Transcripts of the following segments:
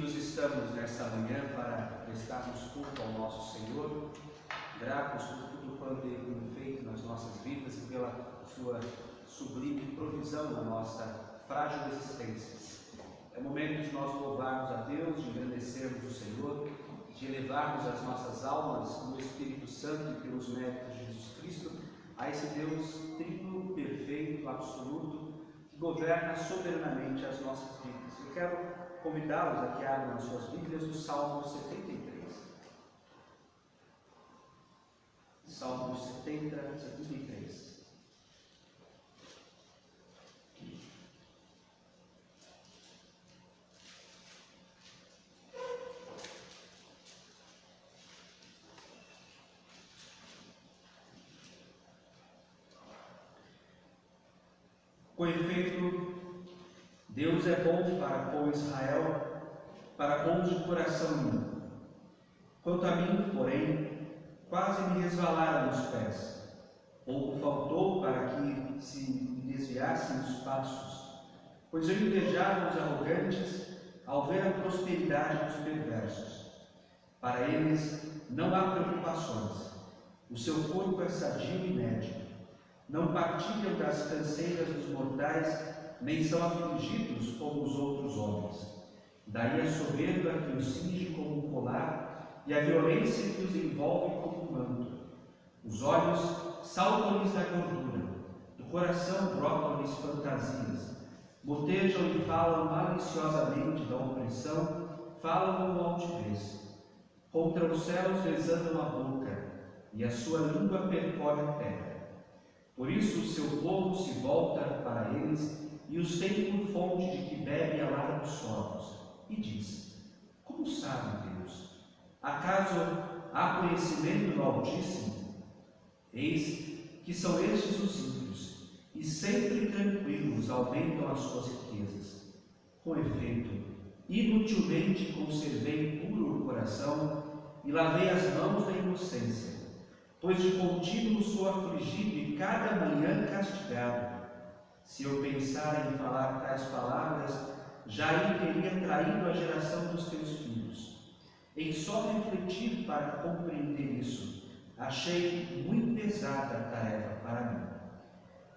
Unidos estamos nesta manhã para prestarmos culto ao nosso Senhor, gratos por tudo quanto Ele tem feito nas nossas vidas e pela sua sublime provisão na nossa frágil existência. É momento de nós louvarmos a Deus, de engrandecermos o Senhor, de elevarmos as nossas almas no Espírito Santo e pelos méritos de Jesus Cristo a esse Deus trino, perfeito, absoluto, que governa soberanamente as nossas vidas. Eu quero convidá-los a que abram as suas Bíblias no Salmo 73. Salmo 73. Com efeito, Deus é bom para com Israel, para com os de coração limpo. Quanto a mim, porém, quase me resvalaram os pés. Pouco faltou para que se me desviassem os passos, pois eu invejava os arrogantes ao ver a prosperidade dos perversos. Para eles não há preocupações, o seu corpo é sadio e médio. Não partilham das canseiras dos mortais, nem são afligidos como os outros homens. Daí a soberba que os cinge como um colar e a violência que os envolve como um manto. Os olhos saltam-lhes da gordura, do coração brotam-lhes fantasias. Motejam e falam maliciosamente da opressão, falam com altivez. Contra os céus desandam a boca, e a sua língua percorre a terra. Por isso o seu povo se volta para eles e os tem por fonte de que bebe a largos sorvos. E diz: como sabe Deus? Acaso há conhecimento no Altíssimo? Eis que são estes os ímpios, e sempre tranquilos aumentam as suas riquezas. Com efeito, inutilmente conservei puro o coração e lavei as mãos da inocência, pois de contínuo sou afligido e cada manhã castigado. Se eu pensar em falar tais palavras, já teria traído a geração dos teus filhos. Em só refletir para compreender isso, achei muito pesada a tarefa para mim.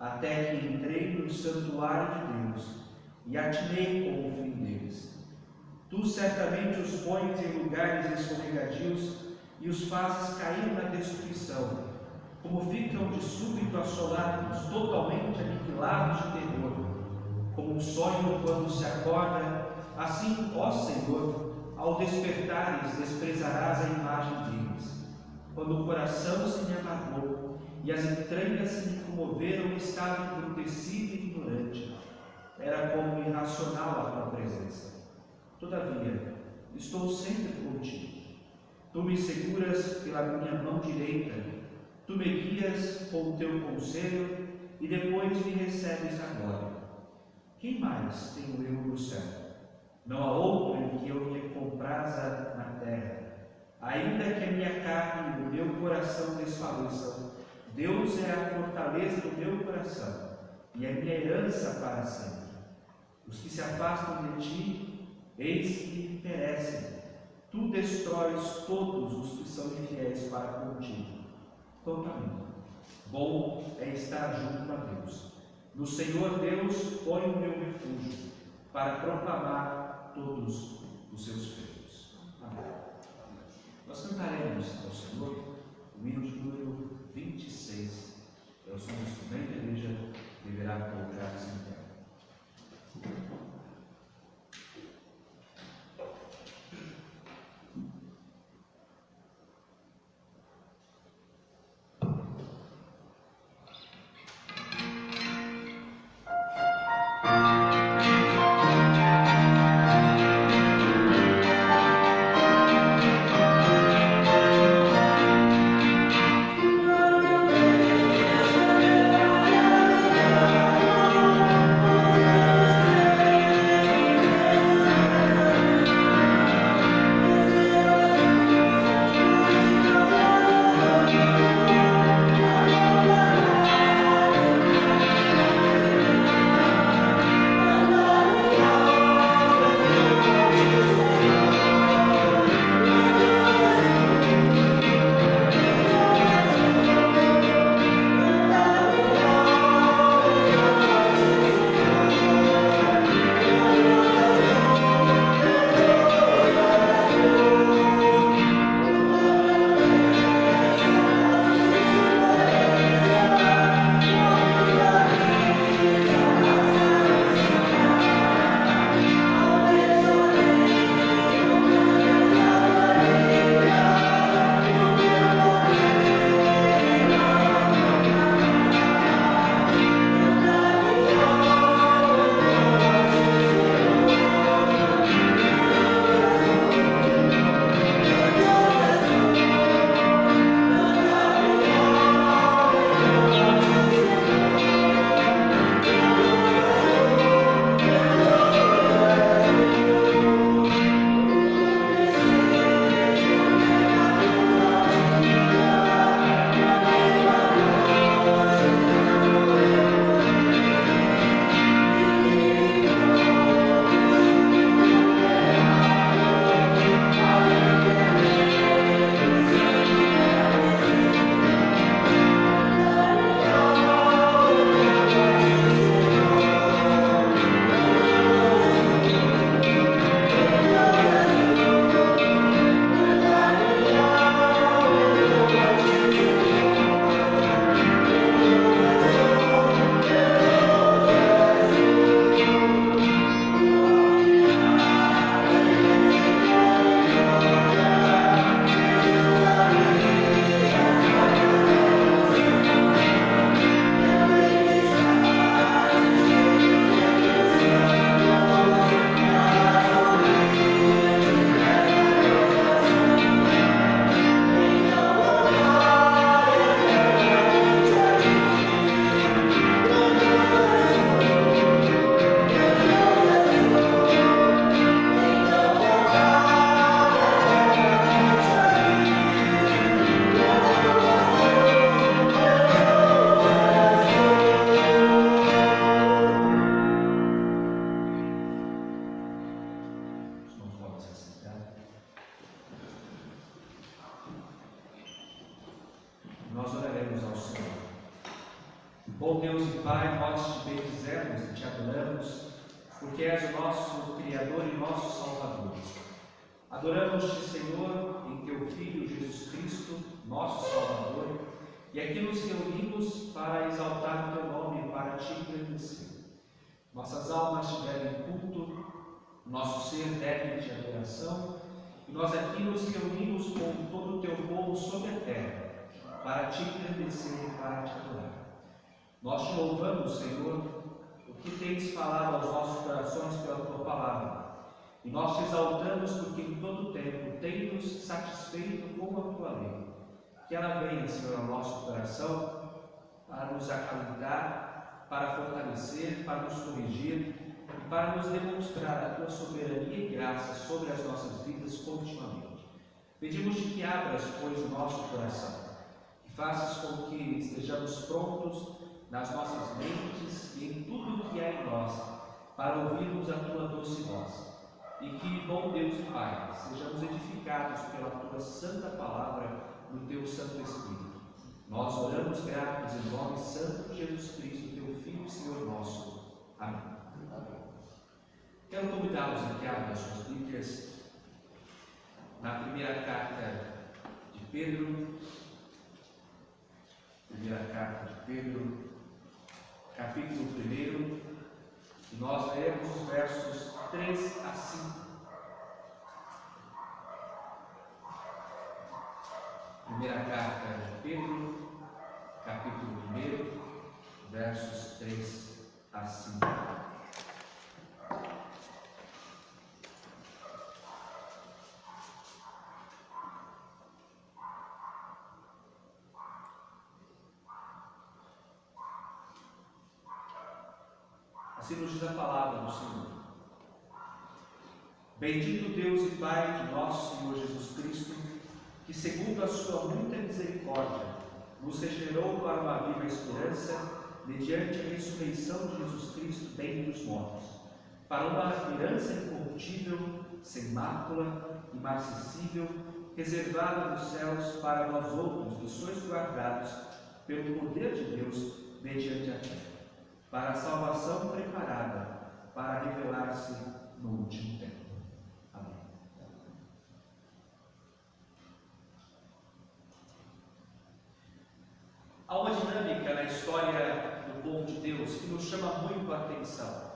Até que entrei no santuário de Deus e atinei com o fim deles. Tu certamente os pões em lugares escorregadios e os fazes cair na destruição, como ficam de súbito assolados, totalmente aniquilados de terror. Como um sonho quando se acorda, assim, ó Senhor, ao despertares, desprezarás a imagem deles. Quando o coração se me amargou e as entranhas se me comoveram, estava embrutecido e ignorante. Era como irracional a tua presença. Todavia, estou sempre contigo. Tu me seguras pela minha mão direita, tu me guias com o teu conselho e depois me recebes agora. Quem mais tenho eu no céu? Não há outro em que eu me compraza na terra. Ainda que a minha carne e o meu coração desfaleçam, Deus é a fortaleza do meu coração e a minha herança para sempre. Os que se afastam de ti, eis que perecem. Tu destróis todos os que são infiéis para contigo. Quanto a mim, bom é estar junto a Deus. No Senhor Deus ponho o meu refúgio, para proclamar todos os seus feitos. Amém. Nós cantaremos ao Senhor o hino de número 26. É o som do instrumento, a igreja deverá colocar-se em pé. nós oraremos ao Senhor. Bom Deus e Pai, nós te bendizemos e te adoramos, porque és o nosso Criador e nosso Salvador. Adoramos-te, Senhor, em teu Filho Jesus Cristo, nosso Salvador, e aqui nos reunimos para exaltar o teu nome e para te agradecer. Nossas almas te devem culto, nosso ser deve de adoração, e nós aqui nos reunimos com todo o teu povo sobre a terra, para te agradecer e para te adorar. Nós te louvamos, Senhor, o que tens falado aos nossos corações pela tua palavra, e nós te exaltamos porque em todo o tempo tens nos satisfeito com a tua lei. Que ela venha, Senhor, ao nosso coração, para nos acalentar, para fortalecer, para nos corrigir e para nos demonstrar a tua soberania e graça sobre as nossas vidas continuamente. Pedimos-te que abras, pois, o nosso coração, que faças com que estejamos prontos nas nossas mentes e em tudo o que há em nós, para ouvirmos a tua doce voz. E que, bom Deus e Pai, sejamos edificados pela tua santa palavra no teu Santo Espírito. Nós oramos gratos em nome santo de Jesus Cristo, teu Filho, Senhor nosso. Amém. Quero convidá-los a que abram as suas Bíblias na primeira carta de Pedro, capítulo 1, e nós leremos os versos 3 a 5. Primeira carta de Pedro, capítulo 1, versos 3 a 5. Assim nos diz a palavra do Senhor. Bendito Deus e Pai de nosso Senhor Jesus Cristo, que segundo a sua muita misericórdia, nos regerou para uma viva esperança, mediante a ressurreição de Jesus Cristo dentre os mortos, para uma herança incorruptível, sem mácula, imarcessível, reservada nos céus para nós outros, que sois guardados pelo poder de Deus, mediante a fé, para a salvação preparada para revelar-se no último tempo. Amém. Há uma dinâmica na história do povo de Deus que nos chama muito a atenção.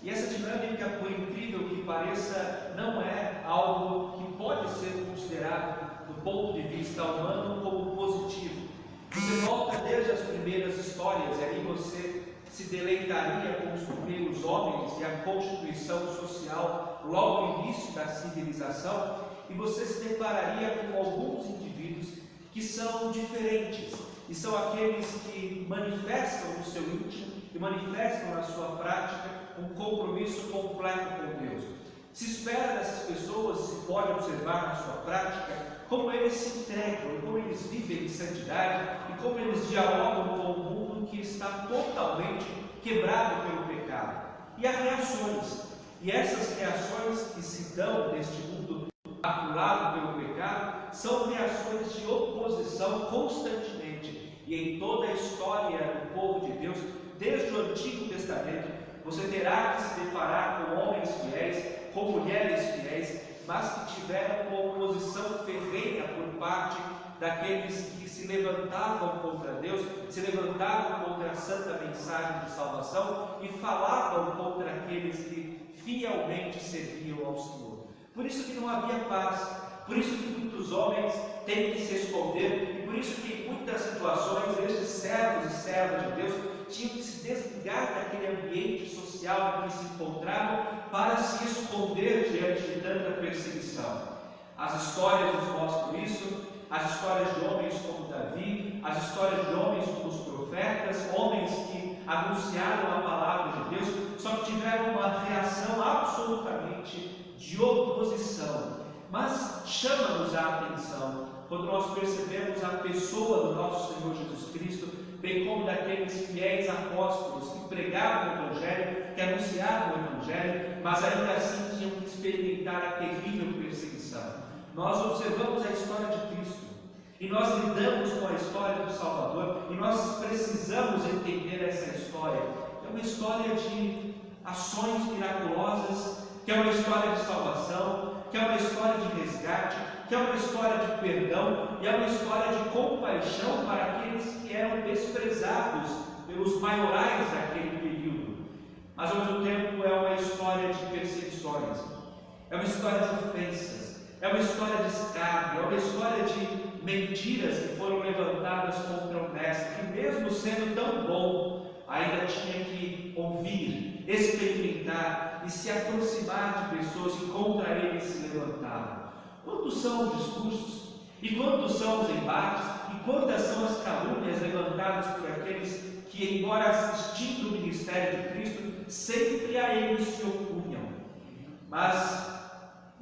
E essa dinâmica, por incrível que pareça, não é algo que pode ser considerado, do ponto de vista humano, como positivo. Você volta desde as primeiras histórias, e aí você se deleitaria com os primeiros homens e a constituição social logo no início da civilização, e você se depararia com alguns indivíduos que são diferentes, e são aqueles que manifestam no seu íntimo e manifestam na sua prática um compromisso completo com Deus. Se espera dessas pessoas, se pode observar na sua prática, como eles se entregam, como eles vivem em santidade e como eles dialogam com o mundo que está totalmente quebrado pelo pecado. E há reações, e essas reações que se dão neste mundo maculado pelo pecado são reações de oposição constantemente. E em toda a história do povo de Deus, desde o Antigo Testamento, você terá que se deparar com homens fiéis, com mulheres fiéis, mas que tiveram uma oposição ferrenha por parte daqueles que se levantavam contra Deus, se levantavam contra a santa mensagem de salvação e falavam contra aqueles que fielmente serviam ao Senhor. Por isso que não havia paz, por isso que muitos homens têm que se esconder, e por isso que em muitas situações estes servos e servas de Deus tinham que se desligar daquele ambiente social em que se encontravam para se esconder diante de tanta perseguição. As histórias nos mostram isso, as histórias de homens como Davi, as histórias de homens como os profetas, homens que anunciaram a palavra de Deus, só que tiveram uma reação absolutamente de oposição. Mas chama-nos a atenção quando nós percebemos a pessoa do nosso Senhor Jesus Cristo, bem como daqueles fiéis apóstolos que pregavam o Evangelho, que anunciavam o Evangelho, mas ainda assim tinham que experimentar a terrível perseguição. Nós observamos a história de Cristo, E nós lidamos com a história do Salvador e nós precisamos entender essa história. É uma história de ações miraculosas, que é uma história de salvação, que é uma história de resgate, que é uma história de perdão e é uma história de compaixão para aqueles que eram desprezados pelos maiorais daquele período. Mas ao mesmo tempo é uma história de perseguições, é uma história de ofensas, é uma história de escárnio, é uma história de mentiras que foram levantadas contra o mestre, que mesmo sendo tão bom, ainda tinha que ouvir, experimentar e se aproximar de pessoas que contra ele se levantavam. Quantos são os discursos? E quantos são os embates? E quantas são as calúnias levantadas por aqueles que, embora assistindo o ministério de Cristo, sempre a ele se opunham? Mas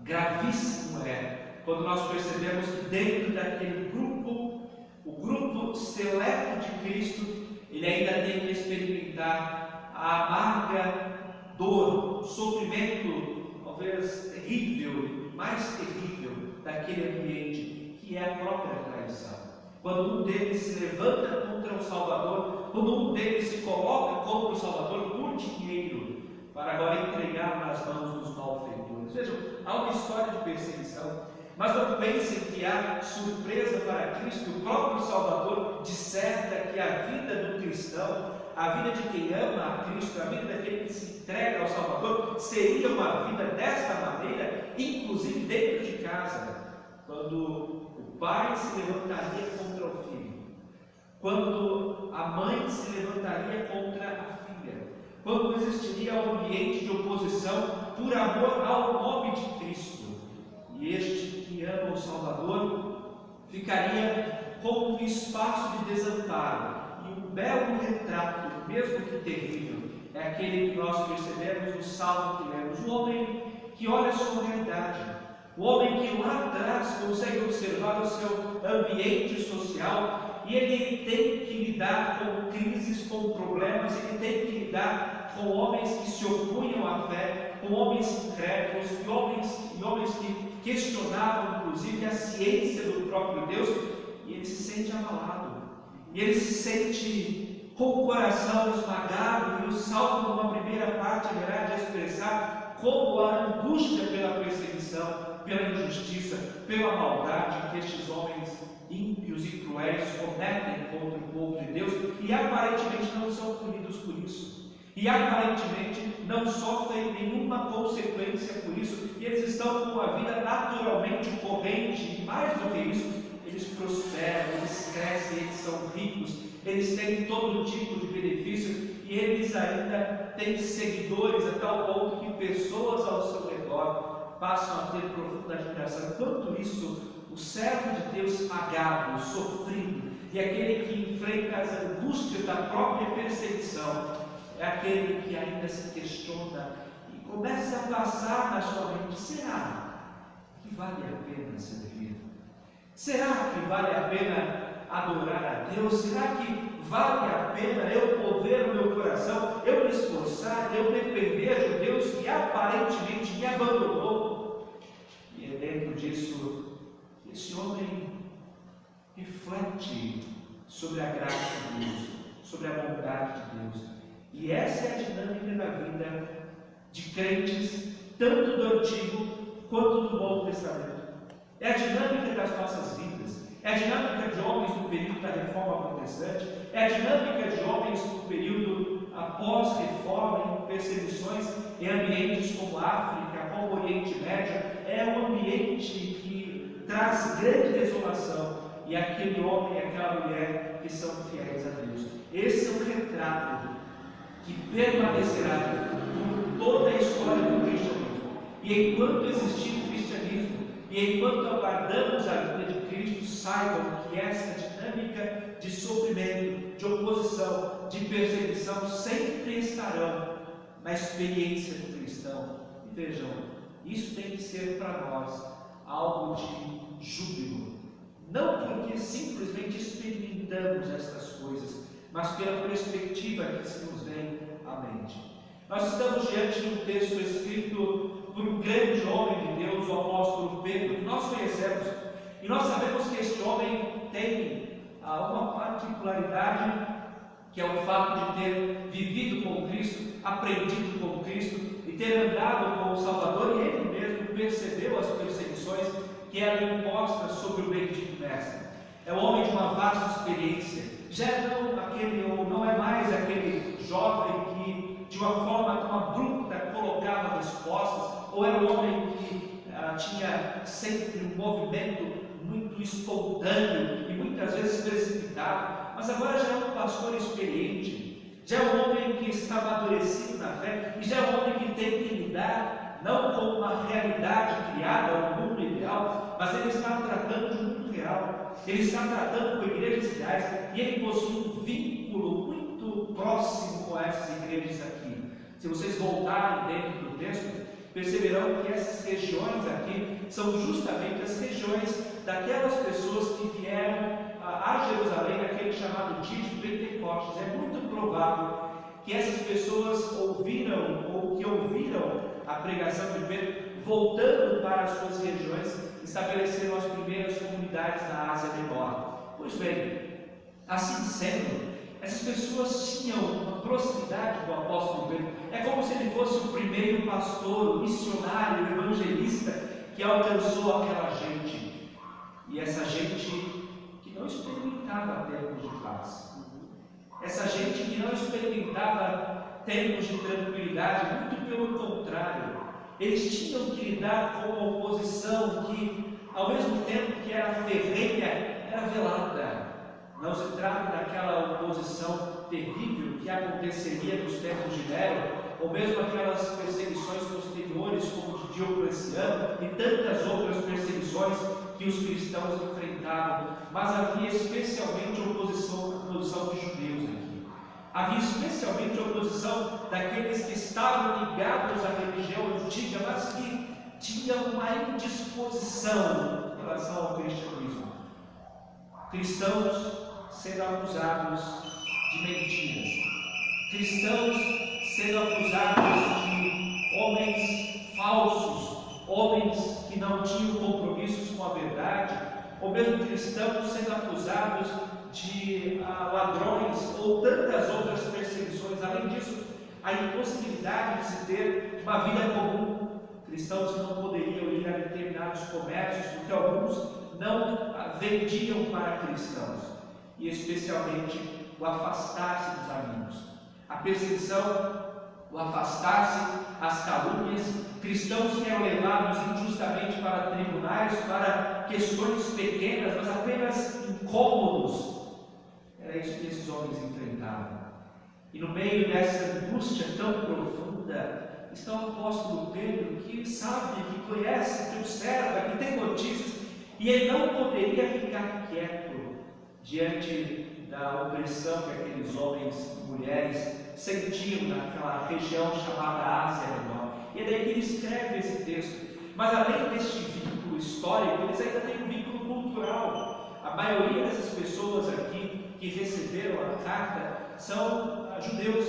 gravíssimo é quando nós percebemos que dentro daquele grupo, o grupo seleto de Cristo, ele ainda tem que experimentar a amarga dor, o sofrimento, talvez terrível, mais terrível daquele ambiente, que é a própria traição. Quando um deles se levanta contra o Salvador, quando um deles se coloca contra o Salvador por dinheiro, para agora entregá-lo nas mãos dos malfeitores. Vejam, há uma história de perseguição. Mas não pensem que há surpresa para Cristo. O próprio Salvador disserta que a vida do cristão, a vida de quem ama a Cristo, a vida daquele que se entrega ao Salvador, seria uma vida desta maneira, inclusive dentro de casa, quando o pai se levantaria contra o filho, quando a mãe se levantaria contra a filha, quando existiria um ambiente de oposição por amor ao nome de Cristo. E este que ama o Salvador ficaria com um espaço de desamparo. E um belo retrato, mesmo que terrível, é aquele que nós percebemos no salmo que lemos. O homem que olha a sua realidade, o homem que lá atrás consegue observar o seu ambiente social e ele tem que lidar com crises, com problemas, ele tem que lidar com homens que se opunham à fé, com homens incrédulos e homens que questionavam inclusive a ciência do próprio Deus, e ele se sente abalado, e ele se sente com o coração esmagado. E o Salmo, numa primeira parte, haverá de expressar como a angústia pela perseguição, pela injustiça, pela maldade que estes homens ímpios e cruéis cometem contra o povo de Deus, e aparentemente não são punidos por isso. E aparentemente não sofrem nenhuma consequência por isso, e eles estão com a vida naturalmente corrente, e mais do que isso, eles prosperam, eles crescem, eles são ricos, eles têm todo tipo de benefício, e eles ainda têm seguidores a tal ponto que pessoas ao seu redor passam a ter profunda admiração. Enquanto isso, o servo de Deus pagado, sofrido, e aquele que enfrenta as angústias da própria perseguição, é aquele que ainda se questiona e começa a passar na sua mente: será que vale a pena servir? Será que vale a pena adorar a Deus? Será que vale a pena eu mover o meu coração, eu me esforçar, eu depender de Deus que aparentemente me abandonou? E é dentro disso que esse homem reflete sobre a graça de Deus, sobre a bondade de Deus. E essa é a dinâmica da vida de crentes, tanto do Antigo quanto do Novo Testamento. É a dinâmica das nossas vidas, é a dinâmica de homens no período da Reforma Protestante, é a dinâmica de homens no período após-Reforma, em perseguições em ambientes como a África, como o Oriente Médio. É um ambiente que traz grande desolação, e aquele homem e aquela mulher que são fiéis a Deus. Esse é o retrato que permanecerá por toda a história do cristianismo. E enquanto existir o cristianismo, e enquanto aguardamos a vida de Cristo, saibam que essa dinâmica de sofrimento, de oposição, de perseguição sempre estarão na experiência do cristão. E vejam, isso tem que ser para nós algo de júbilo, não porque simplesmente experimentamos estas coisas, mas pela perspectiva que se nos vem à mente. Nós estamos diante de um texto escrito por um grande homem de Deus, o apóstolo Pedro, que nós conhecemos, e nós sabemos que este homem tem uma particularidade, que é o fato de ter vivido com Cristo, aprendido com Cristo e ter andado com o Salvador, e ele mesmo percebeu as perseguições que eram impostas sobre o bendito Mestre. É um homem de uma vasta experiência, já não é mais aquele jovem que de uma forma tão abrupta colocava respostas, ou era um homem que tinha sempre um movimento muito espontâneo e muitas vezes precipitado, mas agora já é um pastor experiente, já é um homem que está amadurecido na fé, e já é um homem que tem que lidar não com uma realidade criada, um mundo ideal, mas ele está tratando de um mundo real, ele está tratando com igrejas reais, e ele possui um vínculo muito próximo com essas igrejas aqui. Se vocês voltarem dentro do texto, perceberão que essas regiões aqui são justamente as regiões daquelas pessoas que vieram a Jerusalém naquele chamado dia de Pentecostes. É muito provável que essas pessoas ouviram a pregação de Pedro, voltando para as suas regiões, estabeleceram as primeiras comunidades na Ásia Menor. Pois bem, assim sendo, essas pessoas tinham uma proximidade com o apóstolo Pedro. É como se ele fosse o primeiro pastor, o missionário, o evangelista que alcançou aquela gente. E essa gente que não experimentava tempos de paz, essa gente que não experimentava tempos de tranquilidade, muito pelo contrário, eles tinham que lidar com uma oposição que, ao mesmo tempo que era ferrenha, era velada. Não se trata daquela oposição terrível que aconteceria nos tempos de Nero, ou mesmo aquelas perseguições posteriores, como de Diocleciano e tantas outras perseguições que os cristãos enfrentavam, mas havia especialmente oposição de judeus aqui. Havia especialmente oposição daqueles que estavam ligados à religião antiga, mas que tinham uma indisposição em relação ao cristianismo. Cristãos sendo acusados de mentiras, cristãos sendo acusados de homens falsos, homens que não tinham compromissos com a verdade, ou mesmo cristãos sendo acusados de ladrões ou tantas outras perseguições. Além disso, a impossibilidade de se ter uma vida comum. Cristãos que não poderiam ir a determinados comércios, porque alguns não vendiam para cristãos, e especialmente o afastar-se dos amigos, a perseguição, o afastar-se, as calúnias, cristãos que eram levados injustamente para tribunais, para questões pequenas, mas apenas incômodos. Era isso que esses homens enfrentavam. E no meio dessa angústia tão profunda, está o apóstolo Pedro, que sabe, que conhece, que observa, que tem notícias, e ele não poderia ficar quieto diante da opressão que aqueles homens e mulheres sentiam naquela região chamada Ásia Menor. E é daí que ele escreve esse texto. Mas além deste vínculo histórico, eles ainda têm um vínculo cultural. A maioria dessas pessoas aqui que receberam a carta são judeus.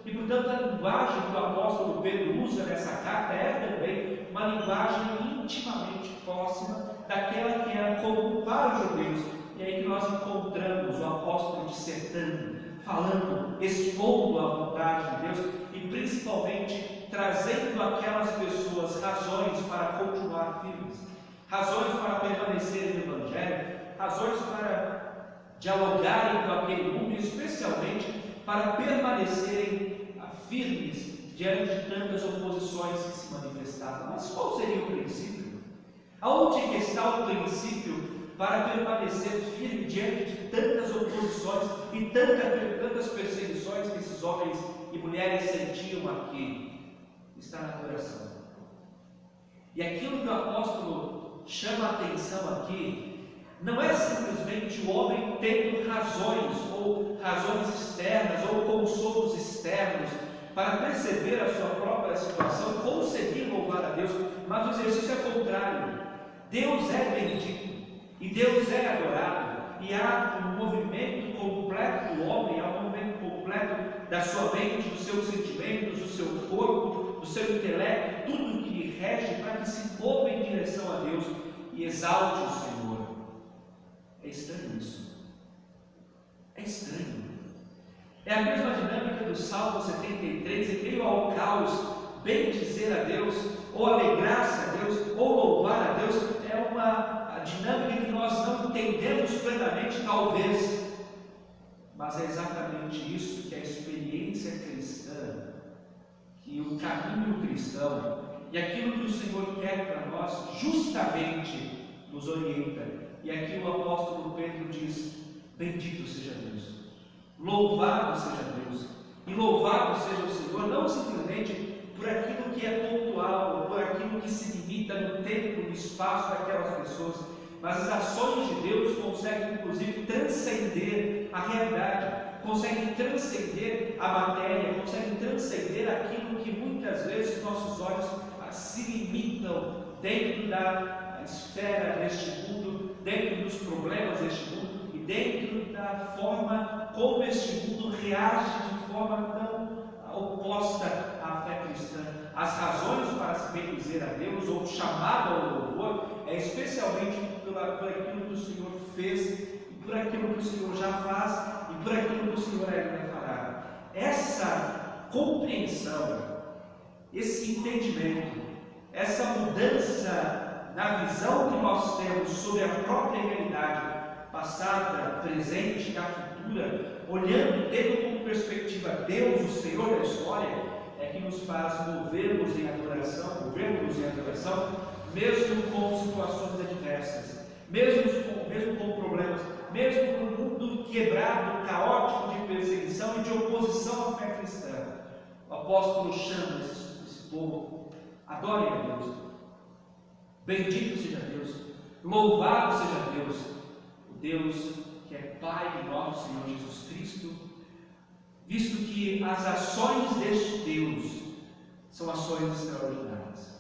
E, portanto, a linguagem que o apóstolo Pedro usa nessa carta é também uma linguagem intimamente próxima daquela que era comum para os judeus. E aí que nós encontramos o apóstolo dissertando, falando, expondo a vontade de Deus e principalmente trazendo àquelas pessoas razões para continuar firmes, razões para permanecerem no Evangelho, razões para dialogarem com aquele mundo e especialmente para permanecerem firmes diante de tantas oposições que se manifestavam. Mas qual seria o princípio? Aonde está o princípio para permanecer firme diante de tantas oposições e tantas perseguições que esses homens e mulheres sentiam aqui? Está no coração. E aquilo que o apóstolo chama a atenção aqui não é simplesmente o homem tendo razões, ou razões externas, ou consolos externos, para perceber a sua própria situação, conseguir louvar a Deus, mas o exercício é contrário. Deus é bendito e Deus é adorado, e há um movimento completo do homem, há um movimento completo da sua mente, dos seus sentimentos, do seu corpo, do seu intelecto, tudo que lhe rege para que se mova em direção a Deus e exalte o Senhor. É estranho isso. É estranho. É a mesma dinâmica do Salmo 73, em meio ao caos, bem dizer a Deus, ou alegrar-se a Deus, ou louvar a Deus, é uma dinâmica que nós não entendemos plenamente, talvez, mas é exatamente isso que a experiência cristã, que o caminho cristão, e aquilo que o Senhor quer para nós, justamente nos orienta. E aqui o apóstolo Pedro diz: bendito seja Deus. Louvado seja Deus, e louvado seja o Senhor, não simplesmente por aquilo que é pontual, ou por aquilo que se limita no tempo, no espaço daquelas pessoas, mas as ações de Deus conseguem inclusive transcender a realidade, conseguem transcender a matéria, conseguem transcender aquilo que muitas vezes nossos olhos se limitam dentro da esfera deste mundo, dentro dos problemas deste mundo, dentro da forma como este mundo reage de forma tão oposta à fé cristã. As razões para se bendizer a Deus, ou chamado ao louvor, é especialmente por aquilo que o Senhor fez, e por aquilo que o Senhor já faz, e por aquilo que o Senhor ainda fará. Essa compreensão, esse entendimento, essa mudança na visão que nós temos sobre a própria realidade, passada, presente e a futura, olhando, tendo como perspectiva Deus, o Senhor da história, é que nos faz movermos em adoração, mesmo com situações adversas, mesmo com problemas, mesmo com um mundo quebrado, caótico de perseguição e de oposição à fé cristã. O apóstolo chama esse povo: adorem a Deus, bendito seja Deus, louvado seja Deus, Deus que é Pai de nosso Senhor Jesus Cristo, visto que as ações deste Deus são ações extraordinárias.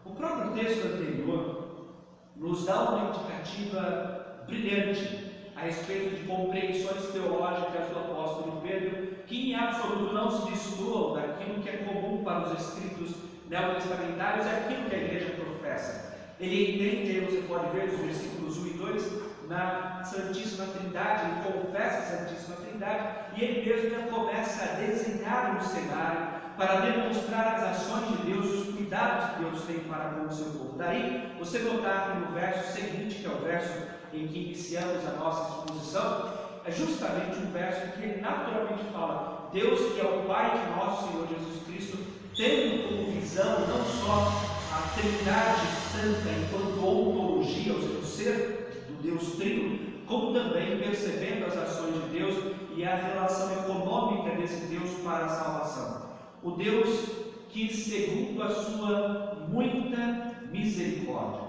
O próprio texto anterior nos dá uma indicativa brilhante a respeito de compreensões teológicas do apóstolo Pedro, que em absoluto não se destoam daquilo que é comum para os escritos neotestamentários, é aquilo que a igreja professa. Ele entende, você pode ver os versículos 1 e 2, na Santíssima Trindade, ele confessa a Santíssima Trindade, e ele mesmo já começa a desenhar um cenário para demonstrar as ações de Deus, os cuidados que Deus tem para com o seu povo. Daí, você notar que no verso seguinte, que é o verso em que iniciamos a nossa exposição, é justamente um verso que ele naturalmente fala: Deus, que é o Pai de nosso Senhor Jesus Cristo, tendo como visão não só a Trindade Santa enquanto ontologia, ou seja, o ser do Deus Trino, como também percebendo as ações de Deus e a relação econômica desse Deus para a salvação. O Deus que, segundo a sua muita misericórdia.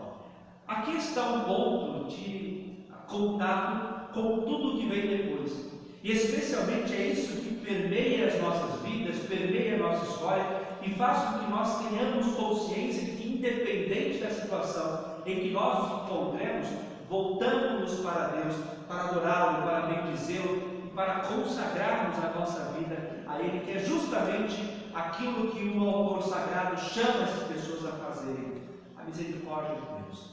Aqui está um ponto de contato com tudo que vem depois. E especialmente é isso que permeia as nossas vidas, permeia a nossa história e faz com que nós tenhamos consciência de que, independente da situação em que nós nos encontremos, voltamos para Deus, para adorá-lo, para bendizê-lo e para consagrarmos a nossa vida a Ele, que é justamente aquilo que o autor sagrado chama essas pessoas a fazerem: a misericórdia de Deus.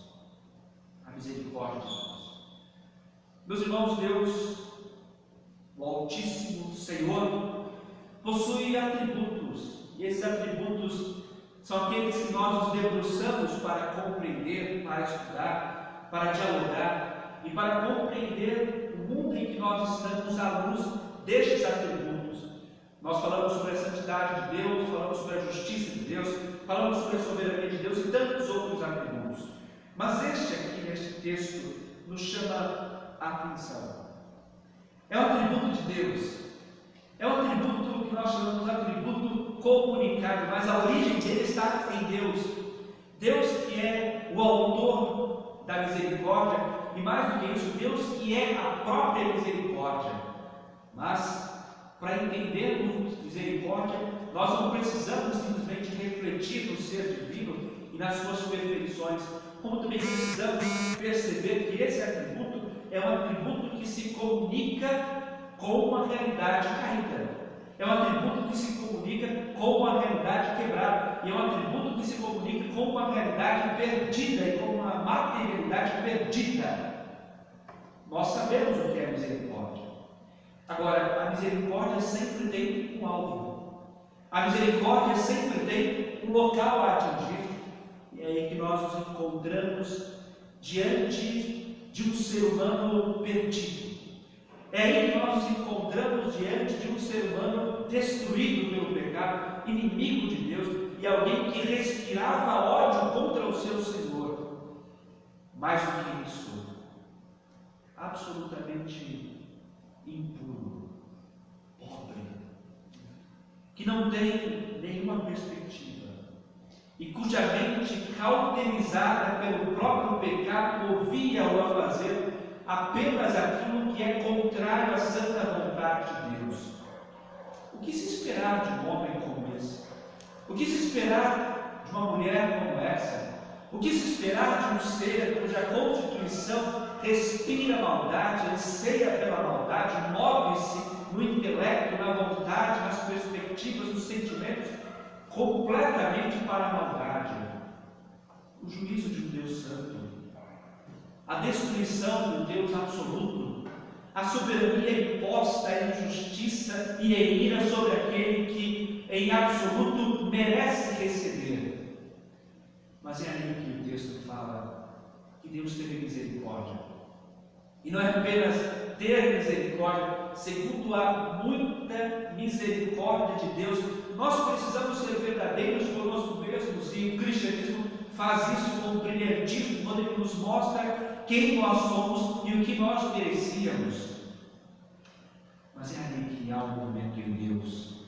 A misericórdia de Deus. Meus irmãos, Deus, o Altíssimo Senhor, possui atributos, e esses atributos são aqueles que nós nos debruçamos para compreender, para estudar, para dialogar e para compreender o mundo em que nós estamos à luz destes atributos. Nós falamos sobre a santidade de Deus, falamos sobre a justiça de Deus, falamos sobre a soberania de Deus e tantos outros atributos. Mas este aqui, neste texto, nos chama a atenção. É um atributo de Deus. É um atributo que nós chamamos de atributo comunicável, mas a origem dele está em Deus. Deus que é o autor da misericórdia, e mais do que isso, Deus que é a própria misericórdia. Mas, para entendermos misericórdia, nós não precisamos simplesmente refletir no ser divino e nas suas perfeições, como também precisamos perceber que esse atributo é um atributo que se comunica com uma realidade caída. É um atributo que se comunica com uma realidade quebrada. E é um atributo que se comunica com uma realidade perdida e com uma materialidade perdida. Nós sabemos o que é misericórdia. Agora, a misericórdia sempre tem um alvo. A misericórdia sempre tem um local a atingir. E é aí que nós nos encontramos diante de um ser humano perdido. É aí que nós nos encontramos diante de um ser humano destruído pelo pecado, inimigo de Deus, e alguém que respirava ódio contra o seu Senhor. Mais do que isso, absolutamente impuro, pobre, que não tem nenhuma perspectiva e cuja mente cauterizada pelo próprio pecado movia-o a fazer apenas aquilo que é contrário à santa vontade de Deus. O que se esperar de um homem como esse? O que se esperar de uma mulher como essa? O que se esperar de um ser cuja constituição respira maldade, anseia pela maldade, move-se no intelecto, na vontade, nas perspectivas, nos sentimentos, completamente para a maldade? O juízo de um Deus santo, a destruição de um Deus absoluto, a soberania imposta em justiça e em ira sobre aquele que, em absoluto, merece receber. Mas é aí que o texto fala que Deus teve misericórdia. E não é apenas ter misericórdia, segundo a muita misericórdia de Deus, nós precisamos ser verdadeiros conosco mesmos, e o cristianismo faz isso com brilhantismo, quando ele nos mostra quem nós somos e o que nós merecíamos. Mas é aí que há um movimento em Deus.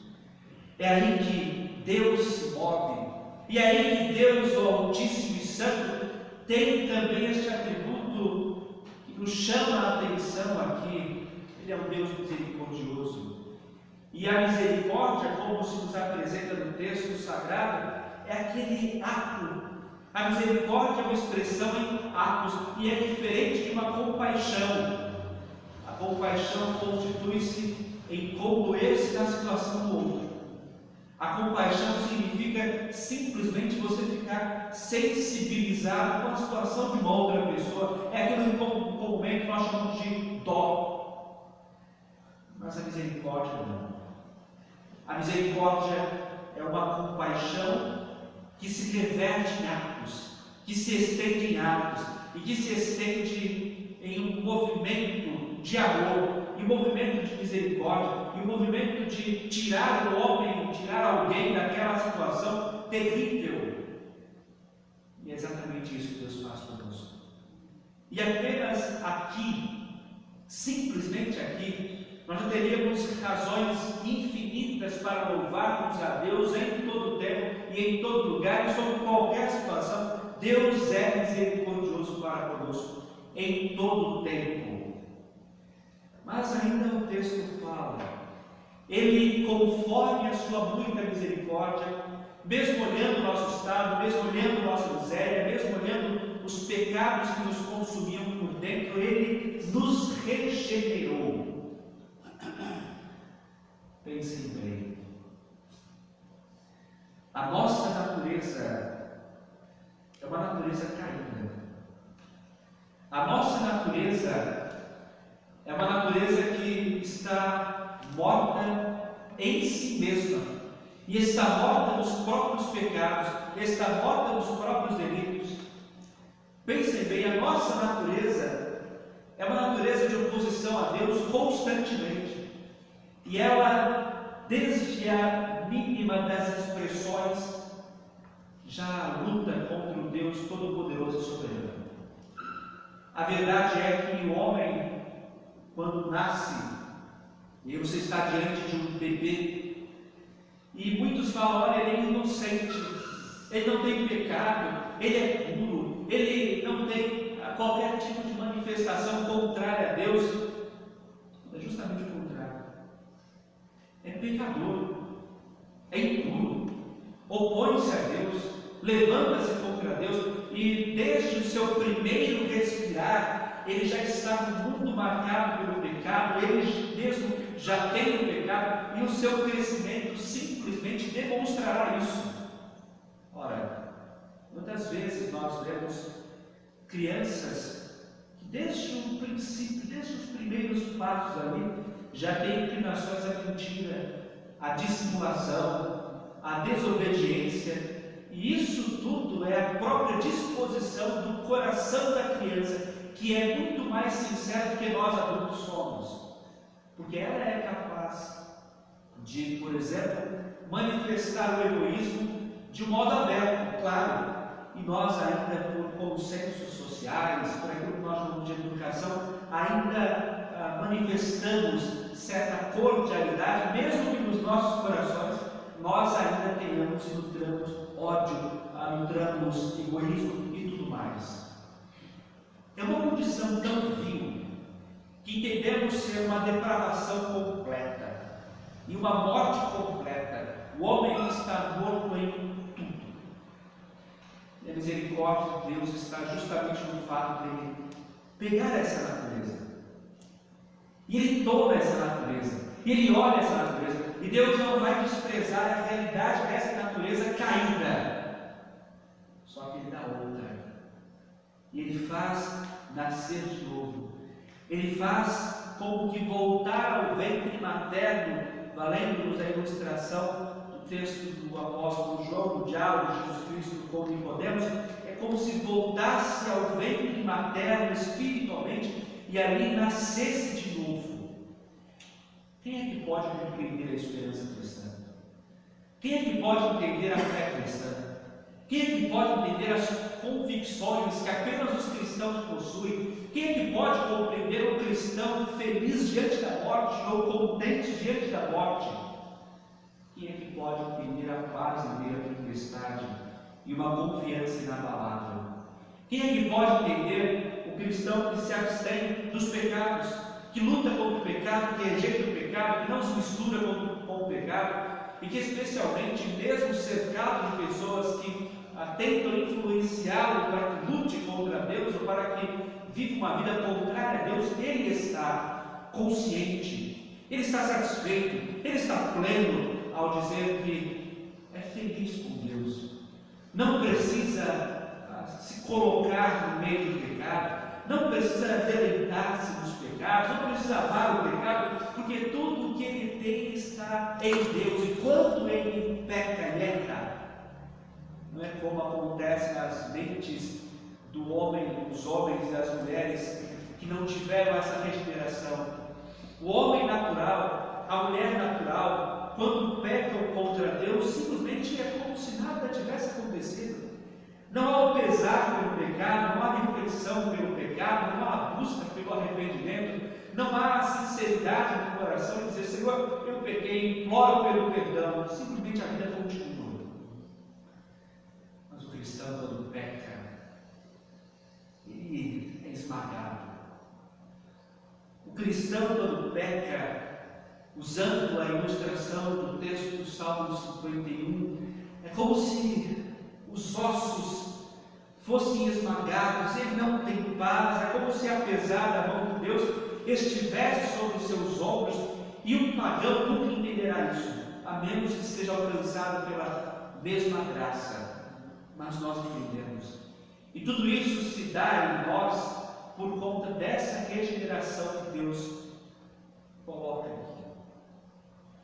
É aí que Deus se move. E é aí que Deus, o Altíssimo e Santo, tem também este atributo que nos chama a atenção aqui. Ele é um Deus misericordioso. E a misericórdia, como se nos apresenta no texto sagrado, é aquele ato. A misericórdia é uma expressão em atos e é diferente de uma compaixão. A compaixão constitui-se em comdoer-se na situação do outro. A compaixão significa simplesmente você ficar sensibilizado com a situação de uma outra pessoa. É aquilo que comumente nós chamamos de dó. Mas a misericórdia não. A misericórdia é uma compaixão que se reverte em atos, que se estende em atos e que se estende em um movimento de amor, em um movimento de misericórdia, em um movimento de tirar o homem, tirar alguém daquela situação terrível. E é exatamente isso que Deus faz conosco. E apenas aqui, simplesmente aqui, nós já teríamos razões infinitas para louvarmos a Deus em todo o tempo e em todo lugar e sobre qualquer situação. Deus é misericordioso para conosco em todo o tempo. Mas ainda o texto fala, Ele, conforme a sua muita misericórdia, mesmo olhando o nosso estado, mesmo olhando a nossa miséria, mesmo olhando os pecados que nos consumiam por dentro, Ele nos regenerou. Pensem bem, a nossa natureza é uma natureza caída. A nossa natureza é uma natureza que está morta em si mesma, e está morta nos próprios pecados, está morta nos próprios delitos. Pensem bem, a nossa natureza é uma natureza de oposição a Deus constantemente. E ela, desde a mínima das expressões, já luta contra o Deus Todo-Poderoso e Soberano. A verdade é que o homem, quando nasce, e você está diante de um bebê, e muitos falam, olha, ele é inocente, ele não tem pecado, ele é puro, ele não tem qualquer tipo de manifestação contrária a Deus. É justamente o contrário. É pecador, é impuro, opõe-se a Deus, levanta-se contra Deus, e desde o seu primeiro respirar, ele já está no mundo marcado pelo pecado, ele mesmo já tem o pecado, e o seu crescimento simplesmente demonstrará isso. Ora, muitas vezes nós vemos crianças que desde o princípio, desde os primeiros passos ali, já tem inclinações à mentira, à dissimulação, à desobediência. E isso tudo é a própria disposição do coração da criança, que é muito mais sincera do que nós adultos somos. Porque ela é capaz de, por exemplo, manifestar o egoísmo de um modo aberto, claro. E nós ainda, por consensos sociais, por aquilo que nós chamamos de educação, ainda manifestamos certa cordialidade, mesmo que nos nossos corações nós ainda tenhamos e nutramos ódio, nutramos egoísmo e tudo mais. É uma condição tão vil que entendemos ser uma depravação completa e uma morte completa. O homem está morto em tudo. E a misericórdia de Deus está justamente no fato de ele pegar essa natureza. E ele toma essa natureza. E ele olha essa natureza. E Deus não vai desprezar a realidade dessa natureza caída. Só que ele dá outra. E ele faz nascer de novo. Ele faz como que voltar ao ventre materno, valendo-nos a ilustração do texto do apóstolo João, do diálogo de Jesus Cristo com Nicodemos. É como se voltasse ao ventre materno espiritualmente e ali nascesse de novo. Quem é que pode compreender a esperança cristã? Quem é que pode entender a fé cristã? Quem é que pode entender as convicções que apenas os cristãos possuem? Quem é que pode compreender o cristão feliz diante da morte ou contente diante da morte? Quem é que pode entender a paz em meio à tempestade e uma confiança inabalável? Quem é que pode entender o cristão que se abstém dos pecados, que luta contra o pecado, que rejeita o pecado, que não se mistura com o pecado, e que especialmente, mesmo cercado de pessoas que tentam influenciá-lo para que lute contra Deus ou para que viva uma vida contrária a Deus, ele está consciente, ele está satisfeito, ele está pleno ao dizer que é feliz com Deus, não precisa se colocar no meio do pecado, não precisa deleitar-se nos pecados, não precisa amar o pecado, porque tudo o que ele tem está em Deus, e quando ele peca e erra, não é como acontece nas mentes do homem, dos homens e das mulheres que não tiveram essa regeneração. O homem natural, a mulher natural, quando pecam contra Deus, simplesmente é como se nada tivesse acontecido. Não há o pesar pelo pecado, não há reflexão pelo pecado, não há busca pelo arrependimento, não há sinceridade no coração de dizer: Senhor, eu pequei, imploro pelo perdão. Simplesmente a vida continua. Mas o cristão, quando peca, ele é esmagado. O cristão, quando peca, usando a ilustração do texto do Salmo 51, é como se os ossos fossem esmagados, ele não tem paz, é como se a pesada mão de Deus estivesse sobre os seus ombros, e um pagão nunca entenderá isso, a menos que seja alcançado pela mesma graça, mas nós entendemos. E tudo isso se dá em nós por conta dessa regeneração que Deus coloca aqui,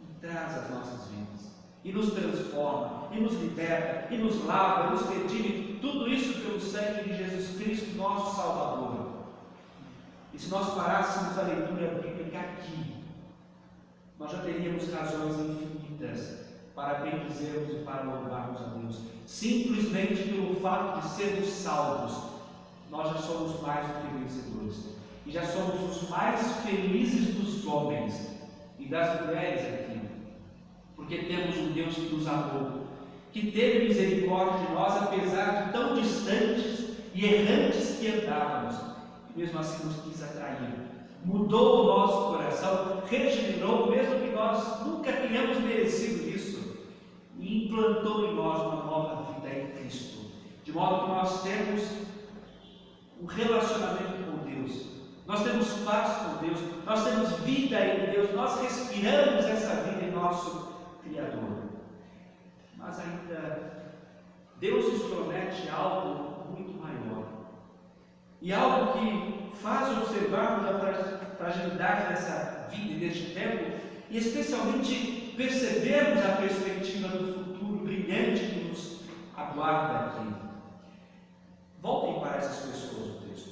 e traz às nossas vidas, e nos transforma, e nos liberta, e nos lava, e nos redime, tudo isso pelo sangue de Jesus Cristo, nosso Salvador. E se nós parássemos a leitura bíblica aqui, nós já teríamos razões infinitas para bendizermos e para louvarmos a Deus. Simplesmente pelo fato de sermos salvos, nós já somos mais do que vencedores. E já somos os mais felizes dos homens e das mulheres aqui. Porque temos um Deus que nos amou, que teve misericórdia de nós, apesar de tão distantes e errantes que andávamos, e mesmo assim nos quis atrair, mudou o nosso coração, regenerou, mesmo que nós nunca tenhamos merecido isso, e implantou em nós uma nova vida em Cristo, de modo que nós temos um relacionamento com Deus, nós temos paz com Deus, nós temos vida em Deus, nós respiramos essa vida em nosso Criador. Mas ainda Deus nos promete algo muito maior, e algo que faz observarmos a fragilidade dessa vida e deste tempo, e especialmente percebermos a perspectiva do futuro brilhante que nos aguarda aqui. Voltem para essas pessoas o texto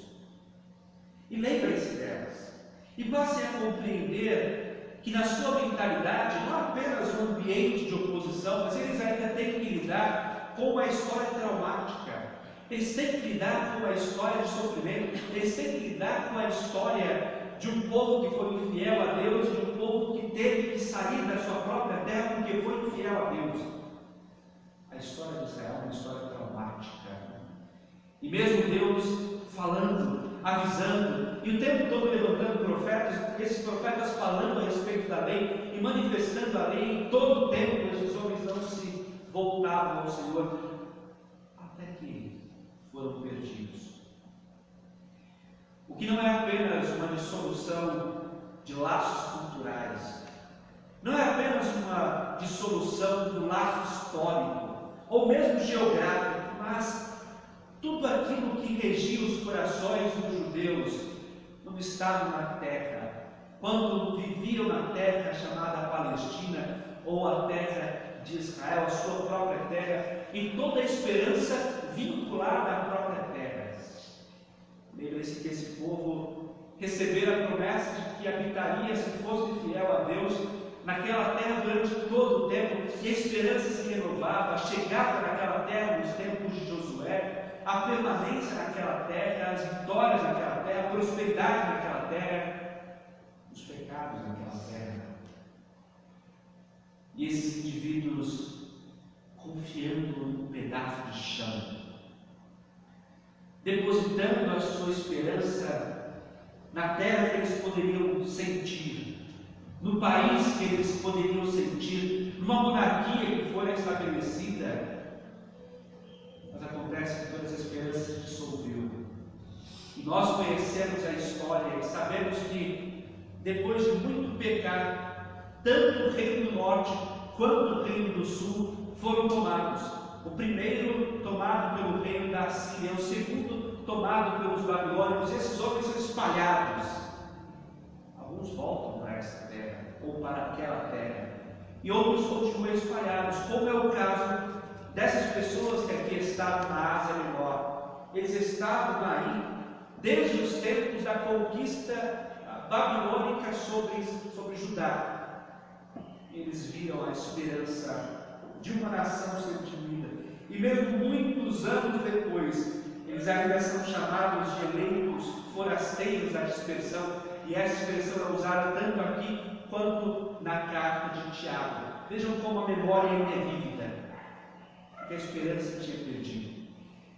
e lembrem-se delas, e passem a compreender que na sua mentalidade não é apenas um ambiente de oposição, mas eles ainda têm que lidar com uma história traumática, eles têm que lidar com uma história de sofrimento, eles têm que lidar com a história de um povo que foi infiel a Deus, de um povo que teve que sair da sua própria terra porque foi infiel a Deus. A história de Israel é uma história traumática. E mesmo Deus falando, avisando, e o tempo todo levantando profetas, esses profetas falando a respeito da lei e manifestando a lei em todo o tempo, esses homens não se voltavam ao Senhor, até que foram perdidos. O que não é apenas uma dissolução de laços culturais, não é apenas uma dissolução do laço histórico, ou mesmo geográfico, mas tudo aquilo que regia os corações dos judeus não estava na terra, quando viviam na terra chamada Palestina, ou a terra de Israel, a sua própria terra, e toda a esperança vinculada à própria terra. Lembre-se que esse povo recebera a promessa de que habitaria, se fosse fiel a Deus, naquela terra durante todo o tempo, e a esperança se renovava, a chegada naquela terra nos tempos de Josué, a permanência naquela terra, as vitórias naquela terra, a prosperidade naquela terra, os pecados naquela terra. E esses indivíduos confiando num pedaço de chão, depositando a sua esperança na terra que eles poderiam sentir, no país que eles poderiam sentir, numa monarquia que fora estabelecida. Mas acontece que toda essa esperança se dissolveu. E nós conhecemos a história e sabemos que, depois de muito pecar, tanto o reino do norte quanto o reino do sul foram tomados. O primeiro tomado pelo reino da Assíria, o segundo tomado pelos babilônios. Esses homens são espalhados. Alguns voltam para essa terra, ou para aquela terra, e outros continuam espalhados, como é o caso dessas pessoas que aqui estavam na Ásia Menor. Eles estavam aí desde os tempos da conquista babilônica sobre Judá. Eles viram a esperança de uma nação ser destruída, e mesmo muitos anos depois, eles ainda são chamados de eleitos forasteiros da dispersão, e essa expressão é usada tanto aqui quanto na carta de Tiago. Vejam como a memória ainda é vívida, porque a esperança tinha perdido.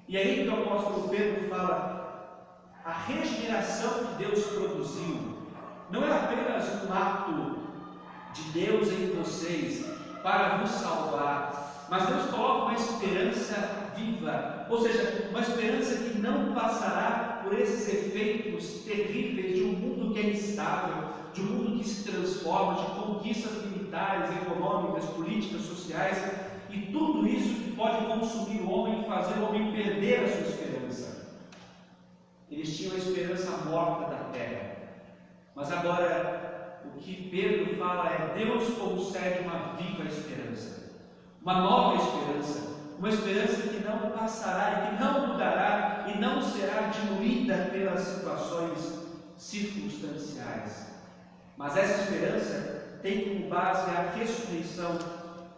E aí que o apóstolo Pedro fala: a regeneração que Deus produziu não é apenas um ato de Deus em vocês para vos salvar, mas Deus coloca uma esperança viva, ou seja, uma esperança que não passará por esses efeitos terríveis de um mundo que é instável, de um mundo que se transforma, de conquistas militares, econômicas, políticas, sociais, e tudo isso que pode consumir o homem e fazer o homem perder a sua esperança. Eles tinham a esperança morta da terra, mas agora o que Pedro fala é: Deus concede uma viva esperança, uma nova esperança, uma esperança que não passará e que não mudará e não será diluída pelas situações circunstanciais. Mas essa esperança tem como base a ressurreição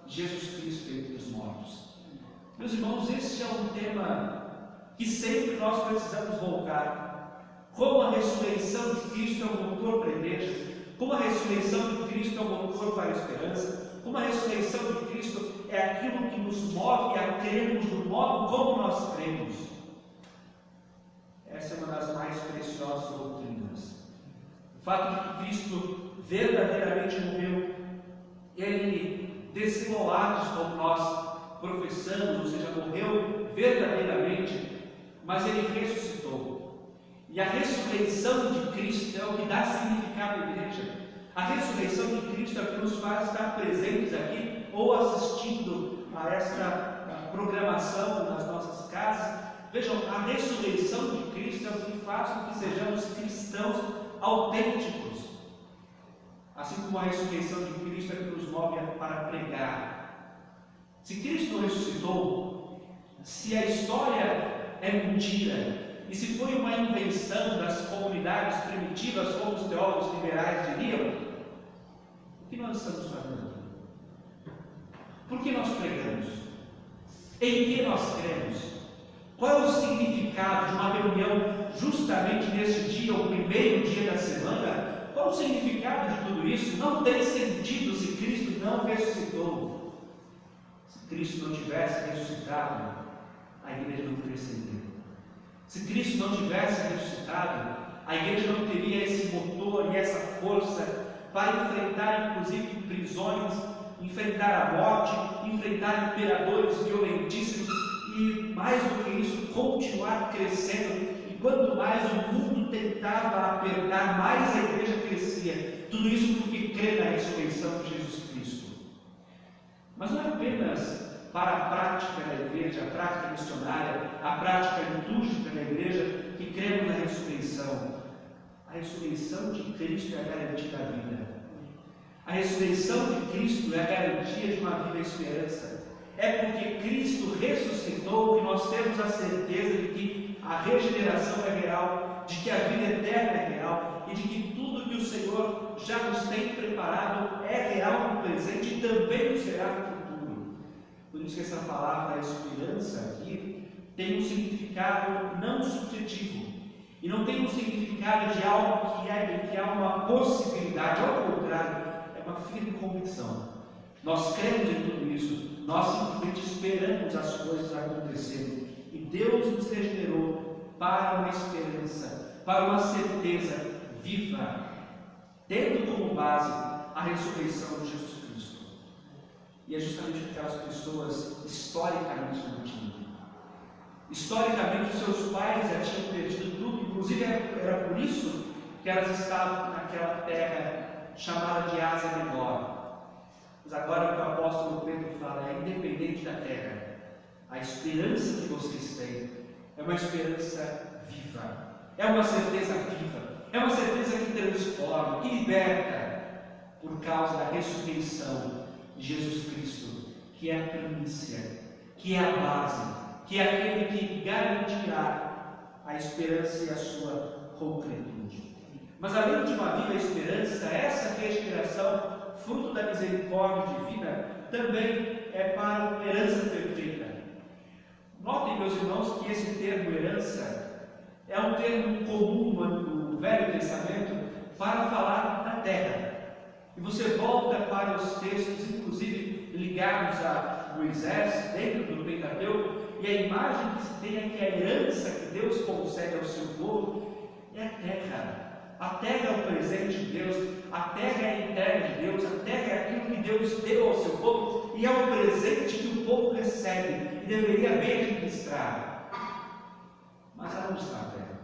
de Jesus Cristo entre os mortos. Meus irmãos, este é um tema que sempre nós precisamos voltar. Como a ressurreição de Cristo é um motor para a igreja, como a ressurreição de Cristo é um motor para a esperança, como a ressurreição de Cristo é aquilo que nos move a crermos do modo como nós cremos. Essa é uma das mais preciosas doutrinas. O fato de que Cristo verdadeiramente morreu, Ele desceu ao Hades, como nós professamos, ou seja, morreu verdadeiramente, mas Ele ressuscitou. E a ressurreição de Cristo é o que dá significado à igreja. A ressurreição de Cristo é o que nos faz estar presentes aqui ou assistindo a esta programação nas nossas casas, Vejam, a ressurreição de Cristo é o que faz com que sejamos cristãos autênticos. Assim como a ressurreição de Cristo é que nos move para pregar. Se Cristo ressuscitou, se a história é mentira, e se foi uma invenção das comunidades primitivas, como os teólogos liberais diriam, o que nós estamos fazendo? Por que nós pregamos? Em que nós cremos? Qual é o significado de uma reunião justamente neste dia, o primeiro dia da semana? Qual o significado de tudo isso? Não tem sentido se Cristo não ressuscitou. Se Cristo não tivesse ressuscitado, a igreja não cresceria. Se Cristo não tivesse ressuscitado, a igreja não teria esse motor e essa força para enfrentar inclusive prisões, enfrentar a morte, enfrentar imperadores violentíssimos e, mais do que isso, continuar crescendo. E quanto mais o mundo tentava apertar, mais a igreja crescia. Tudo isso porque crê na ressurreição de Jesus Cristo. Mas não é apenas para a prática da igreja, a prática missionária, a prática litúrgica da igreja, que cremos na ressurreição. A ressurreição de Cristo é a garantia da vida. A ressurreição de Cristo é a garantia de uma viva esperança. É porque Cristo ressuscitou que nós temos a certeza de que a regeneração é real, de que a vida eterna é real e de que tudo que o Senhor já nos tem preparado é real no presente e também o será no futuro. Por isso que essa palavra esperança aqui tem um significado não subjetivo e não tem um significado de algo que há uma possibilidade, ao contrário, é uma firme convicção. Nós cremos em tudo isso, nós simplesmente esperamos as coisas acontecerem. E Deus nos regenerou para uma esperança, para uma certeza viva, tendo como base a ressurreição de Jesus Cristo. E é justamente o que aquelas pessoas historicamente não tinham. Historicamente, os seus pais já tinham perdido tudo, inclusive era por isso que elas estavam naquela terra chamada de Ásia Menor. Mas agora o que o apóstolo Pedro fala é independente da terra, a esperança que vocês têm é uma esperança viva, é uma certeza viva, é uma certeza que transforma, que liberta, por causa da ressurreição de Jesus Cristo, que é a primícia, que é a base, que é aquele que garantirá a esperança e a sua concretude. Mas além de uma viva esperança, essa regeneração, fruto da misericórdia divina, também é para a herança perfeita. Notem, meus irmãos, que esse termo herança é um termo comum no Velho Testamento para falar da terra. E você volta para os textos, inclusive ligados a Moisés, dentro do Pentateuco, e a imagem que se tem é que a herança que Deus concede ao seu povo é a terra. A terra é o presente de Deus, a terra é a entrega de Deus, a terra é aquilo que Deus deu ao seu povo e é o presente que o povo recebe e deveria bem administrar. Mas aonde está a terra?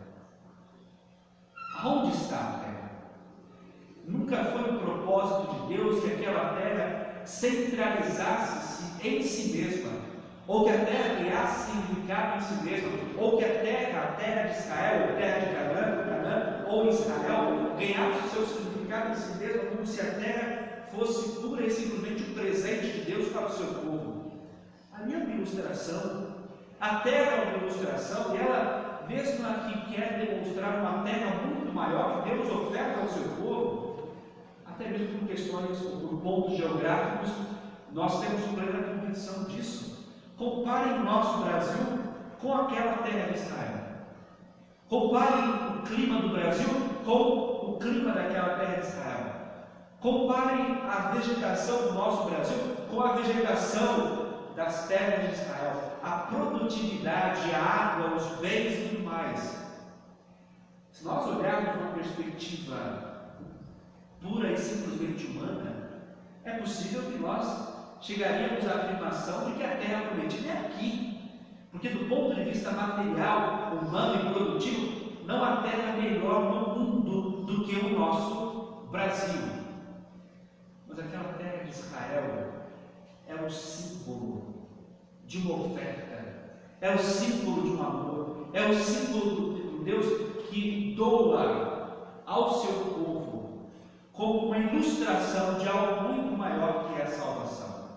Aonde está a terra? Nunca foi o propósito de Deus que aquela terra centralizasse-se em si mesma, ou que a terra criasse significado em si mesma, ou que a terra de Israel, ou terra de Canaã, ou Israel, ganhasse o seu significado em si mesma, como se a terra fosse pura e simplesmente o presente de Deus para o seu povo. Ali é uma ilustração. A terra é uma ilustração, e ela, mesmo aqui, quer demonstrar uma terra muito maior que Deus oferta ao seu povo, até mesmo por questões, por pontos geográficos, nós temos plena convicção disso. Comparem o nosso Brasil com aquela terra de Israel. Comparem o clima do Brasil com o clima daquela terra de Israel. Comparem a vegetação do nosso Brasil com a vegetação das terras de Israel. A produtividade, a água, os bens e tudo mais. Se nós olharmos uma perspectiva pura e simplesmente humana, é possível que nós chegaríamos à afirmação de que a terra prometida é aqui, porque do ponto de vista material, humano e produtivo, não há terra melhor no mundo do que o nosso Brasil. Mas aquela terra de Israel é um símbolo de uma oferta, é o símbolo de um amor, é o símbolo de um Deus que doa ao seu povo como uma ilustração de algo muito maior que é a salvação,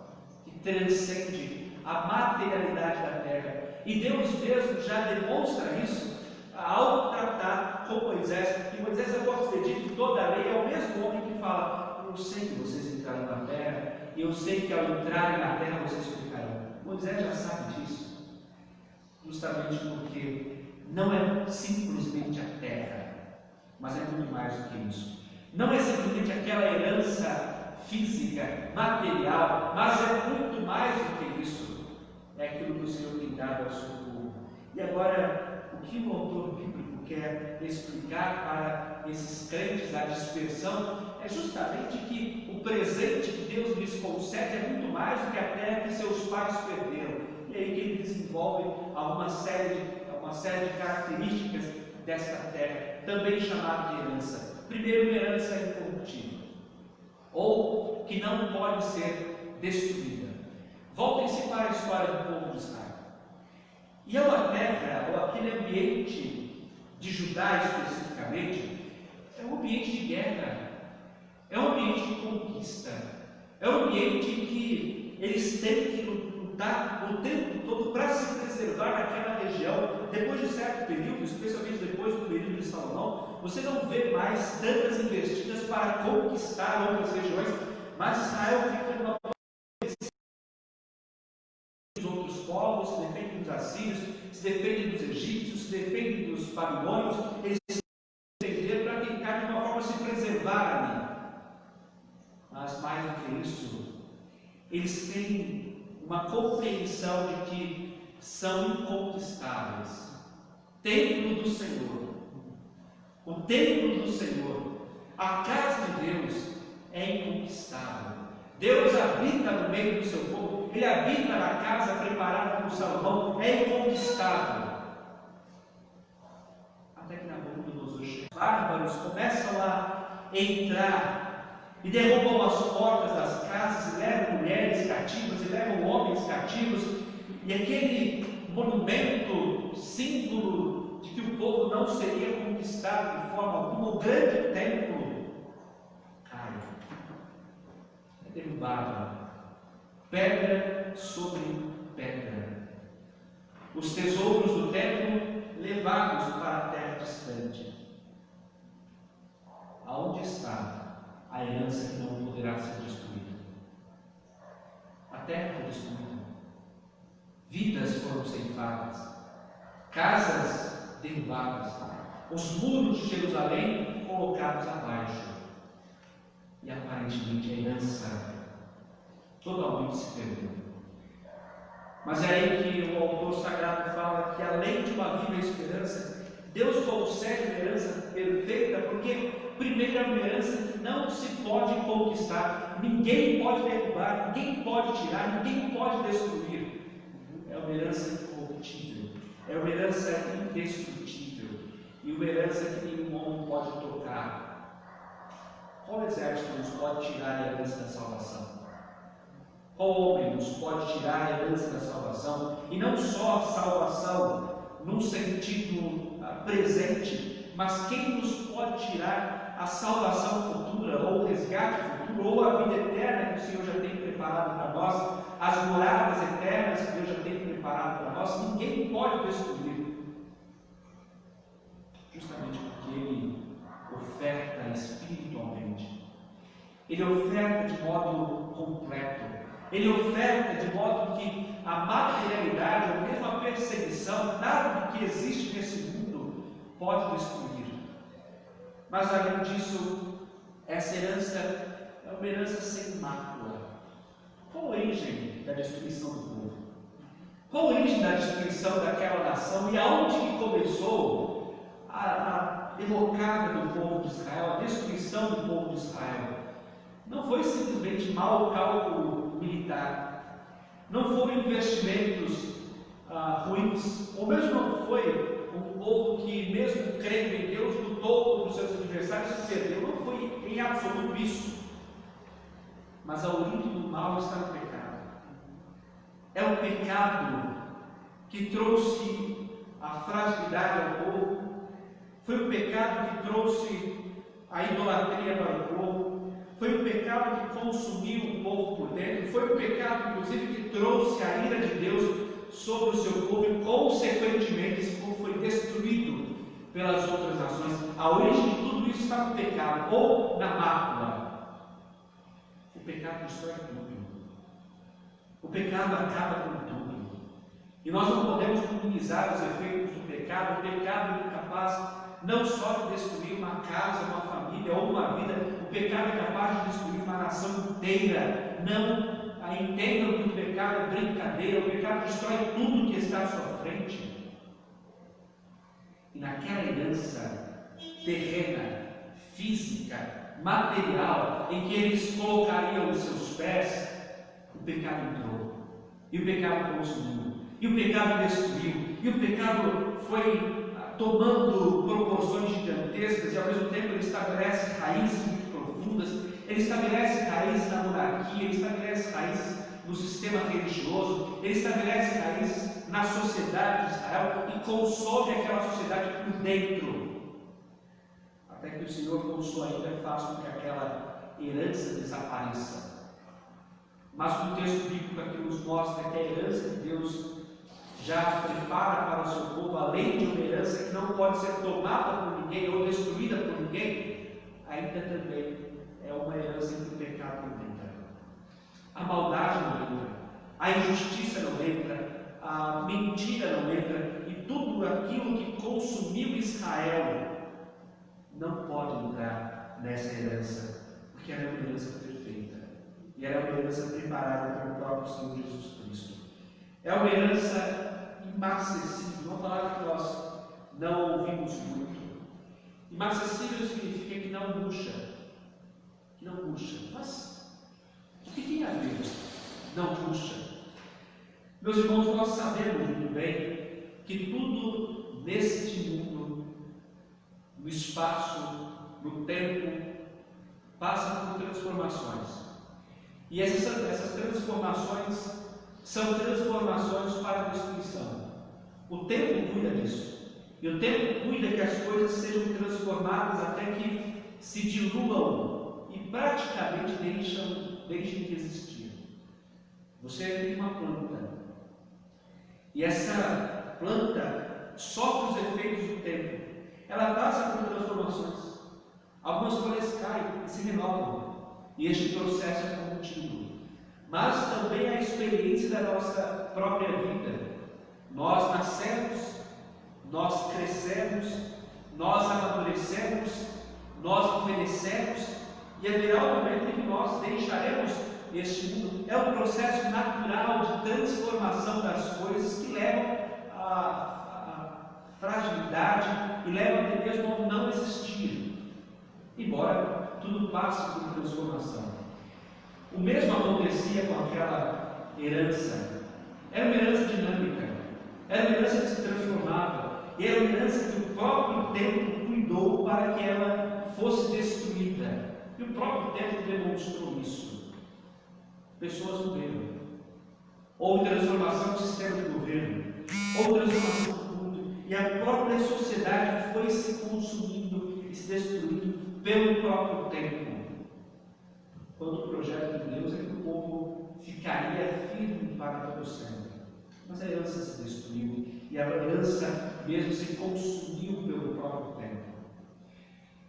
que transcende a materialidade da terra. E Deus mesmo já demonstra isso ao tratar com Moisés, e Moisés, eu posso dizer, de toda a lei, é o mesmo homem que fala: eu sei que vocês entraram na terra, e eu sei que ao entrarem na terra vocês ficarão. Moisés já sabe disso, justamente porque não é simplesmente a terra, mas é muito mais do que isso. Não é simplesmente aquela herança física, material, mas é muito mais do que isso. É aquilo que o Senhor tem dado ao seu povo. E agora, o que o autor bíblico quer explicar para esses crentes da dispersão é justamente que o presente que Deus lhes concede é muito mais do que a terra que seus pais perderam. E aí que ele desenvolve uma série de características desta terra, também chamada de herança. Primeiro, uma herança incorruptível, ou que não pode ser destruída. Voltem-se para a história do povo de Israel. E é uma terra, ou aquele ambiente de Judá especificamente, é um ambiente de guerra, é um ambiente de conquista, é um ambiente em que eles têm que lutar o tempo todo para se preservar naquela região. Depois de um certo período, especialmente depois do período de Salomão, você não vê mais tantas investidas para conquistar outras regiões, mas Israel fica numa outros povos, se defende dos assírios, se defende dos egípcios, se defende dos babilônios. Eles se defenderam para tentar de uma forma se preservar ali. Mas mais do que isso, eles têm uma compreensão de que são inconquistáveis. Templo do Senhor, o templo do Senhor, a casa de Deus é inconquistável. Deus habita no meio do seu povo, Ele habita na casa preparada por Salomão, é inconquistável. Até que Nabucodonosor chega, os bárbaros começam a entrar e derrubam as portas das casas, e levam mulheres cativas, e levam homens cativos, e aquele monumento, símbolo de que o povo não seria conquistado de forma alguma, o grande templo, cai. Derrubado, pedra sobre pedra, os tesouros do templo levados para a terra distante. Aonde está a herança que não poderá ser destruída? A terra foi destruída, vidas foram ceifadas, casas derrubadas, os muros de Jerusalém colocados abaixo. E aparentemente a herança totalmente se perdeu. Mas é aí que o autor sagrado fala que, além de uma viva esperança, Deus concede uma herança perfeita, porque primeiro é uma herança que não se pode conquistar, ninguém pode derrubar, ninguém pode tirar, ninguém pode destruir. É uma herança incorruptível, é uma herança indestrutível, e uma herança que nenhum homem pode tocar. Qual exército nos pode tirar a herança da salvação? Qual homem nos pode tirar a herança da salvação? E não só a salvação num sentido presente, mas quem nos pode tirar a salvação futura, ou o resgate futuro, ou a vida eterna que o Senhor já tem preparado para nós, as moradas eternas que Deus já tem preparado para nós? Ninguém pode destruir, justamente porque Ele oferta espiritualmente, Ele oferta de modo completo, Ele oferta de modo que a materialidade, ou mesmo a perseguição, nada do que existe nesse mundo pode destruir. Mas além disso, essa herança é uma herança sem mácula. Qual a origem da destruição do povo? Qual a origem da destruição daquela nação? E aonde que começou a derrocada do povo de Israel, a destruição do povo de Israel? Não foi simplesmente mau cálculo militar, não foram investimentos ruins, ou mesmo não foi um povo que, mesmo crendo em Deus, lutou contra os seus adversários e se perdeu. Não foi em absoluto isso. Mas a origem do mal está no pecado. É o pecado que trouxe a fragilidade ao povo, foi o pecado que trouxe a idolatria para o povo, foi o pecado que consumiu o povo por dentro, foi o pecado, inclusive, que trouxe a ira de Deus sobre o seu povo e, consequentemente, esse povo foi destruído pelas outras nações. A origem de tudo isso está no pecado, ou na mácula. O pecado destrói tudo. O pecado acaba com tudo. E nós não podemos minimizar os efeitos do pecado. O pecado é capaz não só de destruir uma casa, uma família ou uma vida, o pecado é capaz de destruir uma nação inteira. Não entendam que o pecado é brincadeira, o pecado destrói tudo que está à sua frente. E naquela herança terrena, física, material, em que eles colocariam os seus pés, o pecado entrou, e o pecado consumiu, e o pecado destruiu, e o pecado foi tomando proporções gigantescas, e ao mesmo tempo ele estabelece raízes muito profundas, ele estabelece raízes na monarquia, ele estabelece raízes no sistema religioso, ele estabelece raízes na sociedade de Israel e consome aquela sociedade por dentro, até que o Senhor, com sua ira, faça com que aquela herança desapareça. Mas o texto bíblico aqui nos mostra que a herança de Deus já prepara para o seu povo, além de uma herança que não pode ser tomada por ninguém ou destruída por ninguém, ainda também é uma herança em que o pecado não entra, a maldade não entra, a injustiça não entra, a mentira não entra, e tudo aquilo que consumiu Israel não pode entrar nessa herança, porque ela é uma herança perfeita, e ela é uma herança preparada pelo próprio Senhor Jesus Cristo. É uma herança inacessível, uma palavra que nós não ouvimos muito. Inacessível significa que não murcha. Que não murcha. Mas o que tem a ver? Não murcha. Meus irmãos, nós sabemos muito bem que tudo neste mundo, no espaço, no tempo, passa por transformações. E essas transformações são transformações para a destruição. O tempo cuida disso. E o tempo cuida que as coisas sejam transformadas até que se diluam e praticamente deixem de existir. Você tem uma planta. E essa planta sofre os efeitos do tempo. Ela passa por transformações. Algumas folhas caem e se renovam. E este processo é contínuo. Mas também a experiência da nossa própria vida. Nós nascemos, nós crescemos, nós amadurecemos, nós envelhecemos, e haverá um momento em que nós deixaremos este mundo. É um processo natural de transformação das coisas que levam à fragilidade e levam até mesmo ao não existir, embora tudo passe por transformação. O mesmo acontecia com aquela herança. Era uma herança dinâmica, era uma herança que se transformava, e era uma herança que o próprio tempo cuidou para que ela fosse destruída. E o próprio tempo demonstrou isso. Pessoas morreram. Houve transformação do sistema de governo, houve transformação do mundo, e a própria sociedade foi se consumindo e se destruindo pelo próprio tempo. Quando o projeto de Deus é que o povo ficaria firme para todo sempre. Mas a herança se destruiu, e a herança mesmo se consumiu pelo próprio tempo.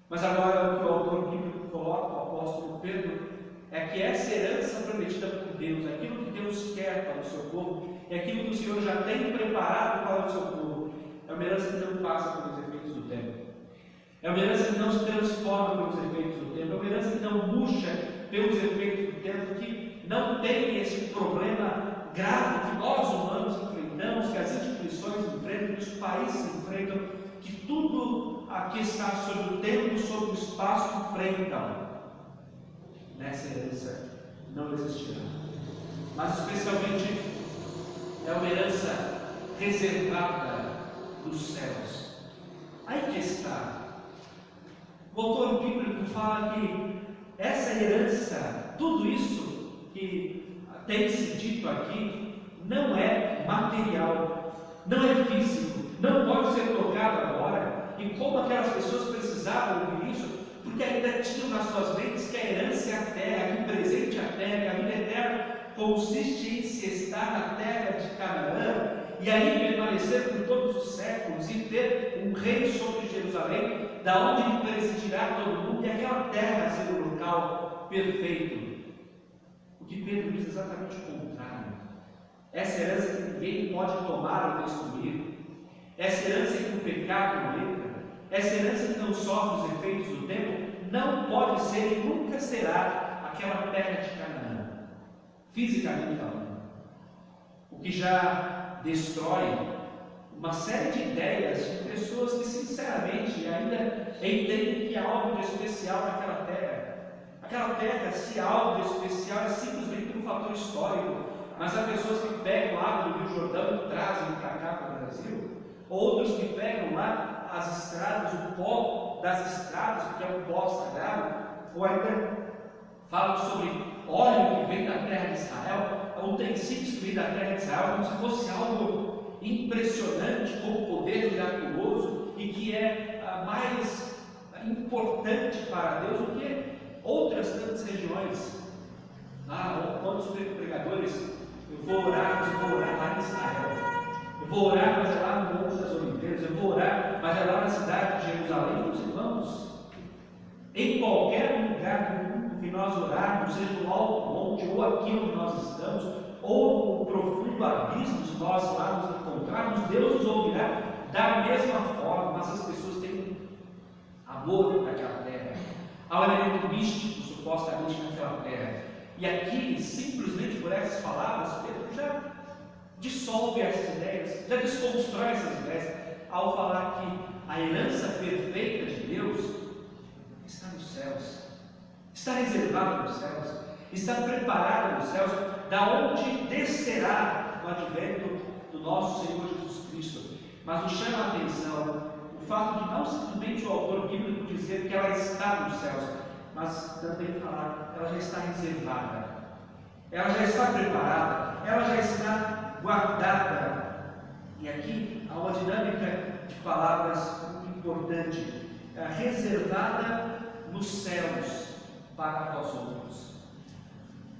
Mas agora o que o autor bíblico coloca, o apóstolo Pedro, é que essa herança prometida por Deus, aquilo que Deus quer para o seu povo, é aquilo que o Senhor já tem preparado para o seu povo. É uma herança que não passa pelos efeitos do tempo. É uma herança que não se transforma pelos efeitos do tempo. É uma herança que não murcha pelos efeitos do tempo, que não tem esse problema grave que nós humanos enfrentamos, que as instituições enfrentam, que os países enfrentam, que tudo aqui está sobre o tempo, sobre o espaço enfrentam. Nessa herança não existirá. Mas especialmente é uma herança reservada dos céus. Aí que está. O autor bíblico fala que essa herança, tudo isso que tem se dito aqui, não é material, não é físico, não pode ser tocado agora. E como aquelas pessoas precisavam ouvir isso, porque ainda tinham nas suas mentes que a herança é a terra, que o presente é a terra, que a vida eterna consiste em se estar na terra de Canaã e ali permanecer por todos os séculos e ter um rei sobre Jerusalém, da onde ele presidirá todo mundo, e aquela terra ser o local perfeito. O que Pedro diz é exatamente o contrário. Essa herança que ninguém pode tomar ou destruir, essa herança que o pecado não entra, essa herança que não sofre os efeitos do tempo, não pode ser e nunca será aquela terra de Canaã, fisicamente falando. O que já destrói uma série de ideias de pessoas que sinceramente ainda entendem que há algo de especial naquela terra. Aquela terra, se há algo de especial, é simplesmente um fator histórico. Mas há pessoas que pegam água do Rio Jordão e trazem para cá, para o Brasil. Outros que pegam lá as estradas, o pó das estradas, que é um pó sagrado. Ou ainda falam sobre óleo que vem da terra de Israel, utensílios que vem da terra de Israel, como se fosse algo impressionante, com poder miraculoso, e que é mais importante para Deus do que outras tantas regiões. Quantos pregadores, eu vou orar lá em Israel, eu vou orar, mas é lá no Monte das Oliveiras, eu vou orar, mas é lá na cidade de Jerusalém. Meus irmãos, em qualquer lugar do mundo que nós orarmos, seja no alto monte, ou aqui onde nós estamos, ou no profundo abismo, se nós lá nos encontrarmos, Deus nos ouvirá da mesma forma. Mas as pessoas têm amor naquela terra, há um elemento místico supostamente naquela terra, e aqui, simplesmente por essas palavras, Pedro já dissolve essas ideias, já desconstrói essas ideias, ao falar que a herança perfeita de Deus está nos céus, está reservada nos céus, está preparada nos céus, da onde descerá o advento do nosso Senhor Jesus Cristo. Mas nos chama a atenção o fato de não simplesmente o autor bíblico dizer que ela está nos céus, mas também falar que ela já está reservada, ela já está preparada, ela já está guardada. E aqui há uma dinâmica de palavras muito importante, reservada nos céus para vós outros.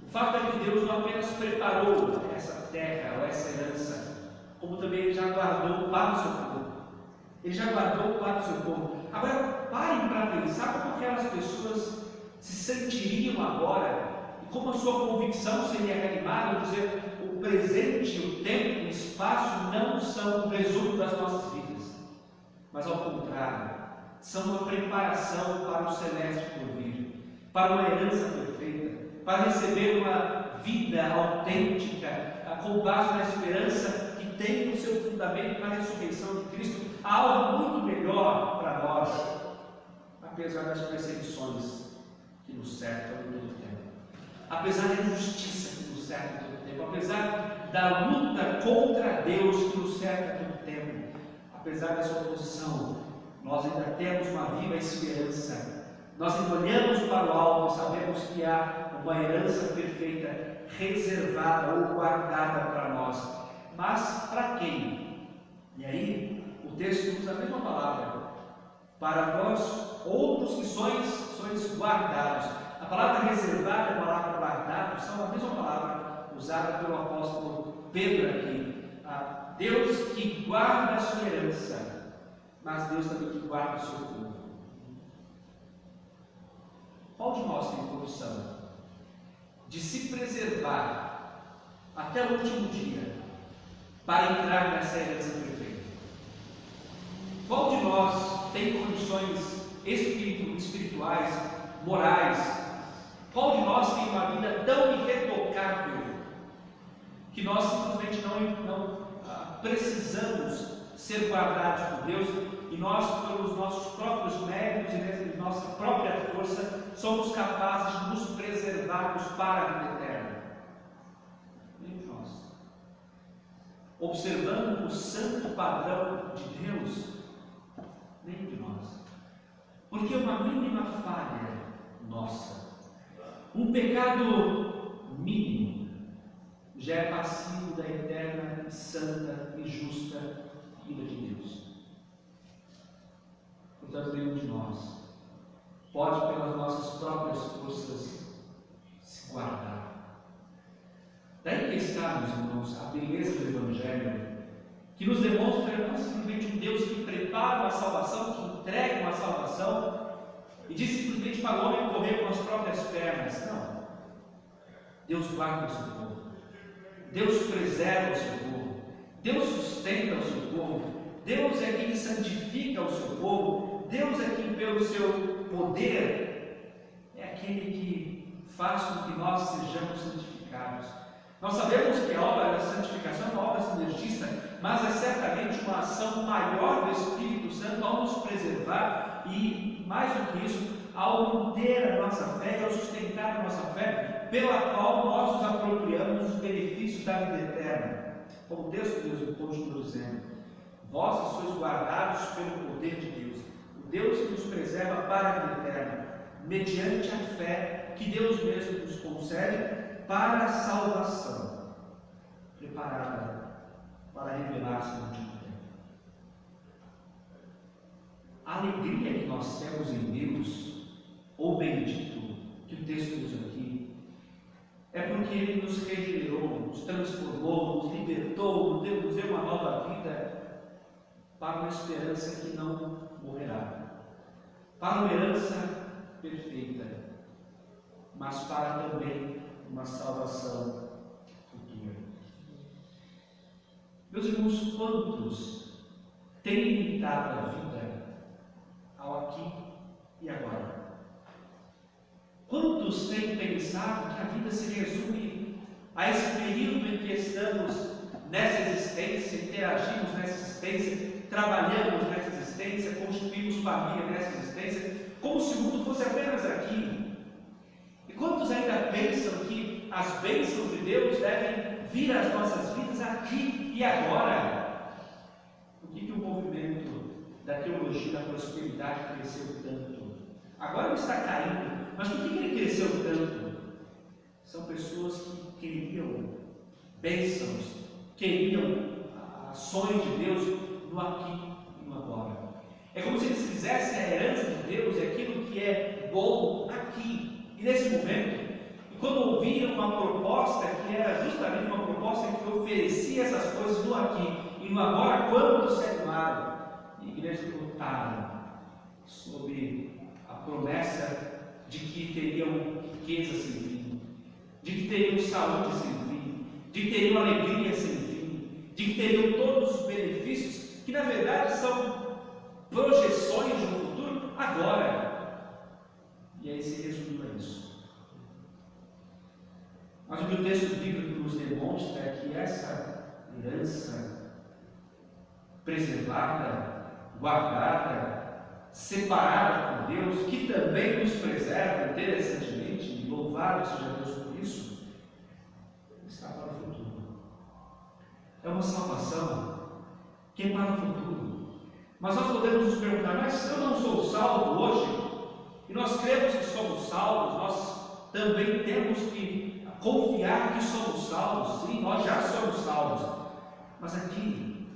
O fato é que Deus não apenas preparou essa terra ou essa herança, como também Ele já guardou para o seu povo. Ele já guardou para o seu povo. Agora, parem para pensar como aquelas pessoas se sentiriam agora, e como a sua convicção seria reanimada, dizer, o presente, o tempo, o espaço não são o resumo das nossas vidas, mas ao contrário, são uma preparação para o celeste por vir, para uma herança perfeita, para receber uma vida autêntica, com base na esperança que tem no seu fundamento na ressurreição de Cristo, algo muito melhor para nós, apesar das perseguições que nos cercam em todo o tempo, apesar da injustiça que nos cerca em todo o tempo, apesar da luta contra Deus que nos cerca em todo o tempo, apesar dessa oposição, nós ainda temos uma viva esperança. Nós ainda olhamos para o alto e sabemos que há uma herança perfeita, reservada ou guardada para nós. Mas para quem? E aí o texto usa a mesma palavra. Para vós, outros que sois guardados. A palavra reservada e a palavra guardado são a mesma palavra usada pelo apóstolo Pedro aqui. Deus que guarda a sua herança, mas Deus também que guarda o seu povo. Qual de nós tem condição de se preservar até o último dia para entrar nessa herança perfeita? Qual de nós tem condições espirituais, morais? Qual de nós tem uma vida tão irretocável que nós simplesmente não precisamos ser guardados por Deus e nós, pelos nossos próprios méritos e nossa própria força, somos capazes de nos preservarmos para a vida eterna? Nem de nós. Observando o santo padrão de Deus, nem de nós. Porque uma mínima falha nossa, um pecado mínimo, já é passivo da eterna santa e justa ira de Deus. Portanto, nenhum de nós pode, pelas nossas próprias forças, se guardar. Daí que está, meus irmãos, a beleza do Evangelho, que nos demonstra não simplesmente um Deus que prepara uma salvação, que entrega uma salvação, e diz simplesmente para o homem correr com as próprias pernas. Não. Deus guarda o seu povo. Deus preserva o seu povo. Deus sustenta o seu povo. Deus é quem santifica o seu povo. Deus é quem, pelo seu poder, é aquele que faz com que nós sejamos santificados. Nós sabemos que a obra da santificação é uma obra sinergista, mas é certamente uma ação maior do Espírito Santo ao nos preservar e, mais do que isso, ao manter a nossa fé e ao sustentar a nossa fé, pela qual nós nos apropriamos dos benefícios da vida eterna. Como o texto de Deus continua dizendo: vós sois guardados pelo poder de Deus, o Deus que nos preserva para a vida eterna, mediante a fé que Deus mesmo nos concede para a salvação, preparada para revelar-se no último tempo. A alegria que nós temos em Deus, ou bendito, que o texto usa aqui, é porque Ele nos regenerou, nos transformou, nos libertou, nos deu uma nova vida para uma esperança que não morrerá, para uma herança perfeita, mas para também uma salvação futura. Meus irmãos, quantos têm limitado a vida ao aqui e agora? Quantos têm pensado que a vida se resume a esse período em que estamos nessa existência, interagimos nessa existência, trabalhamos nessa existência, constituímos família nessa existência, como se o mundo fosse apenas aqui? E quantos ainda pensam que as bênçãos de Deus devem vir às nossas vidas aqui e agora? Por que o movimento da teologia da prosperidade cresceu tanto? Agora ele está caindo, mas por que ele cresceu tanto? São pessoas que queriam bênçãos, queriam ações de Deus no aqui e no agora. É como se eles fizessem a herança de Deus, aquilo que é bom aqui. E nesse momento, quando ouviram uma proposta que era justamente uma proposta que oferecia essas coisas no aqui e no agora, quando se animaram, a igreja lutaram sobre a promessa de que teriam riqueza sem fim, de que teriam saúde sem fim, de que teriam alegria sem fim, de que teriam todos os benefícios que na verdade são projeções de um futuro agora. E aí se resumiu a isso. Mas o que o texto bíblico nos demonstra é que essa herança preservada, guardada, separada com Deus, que também nos preserva interessantemente, e louvado seja Deus por isso, está para o futuro. É uma salvação que é para o futuro. Mas nós podemos nos perguntar: mas se eu não sou salvo hoje, e nós cremos que somos salvos, nós também temos que confiar que somos salvos. Sim, nós já somos salvos. Mas aqui,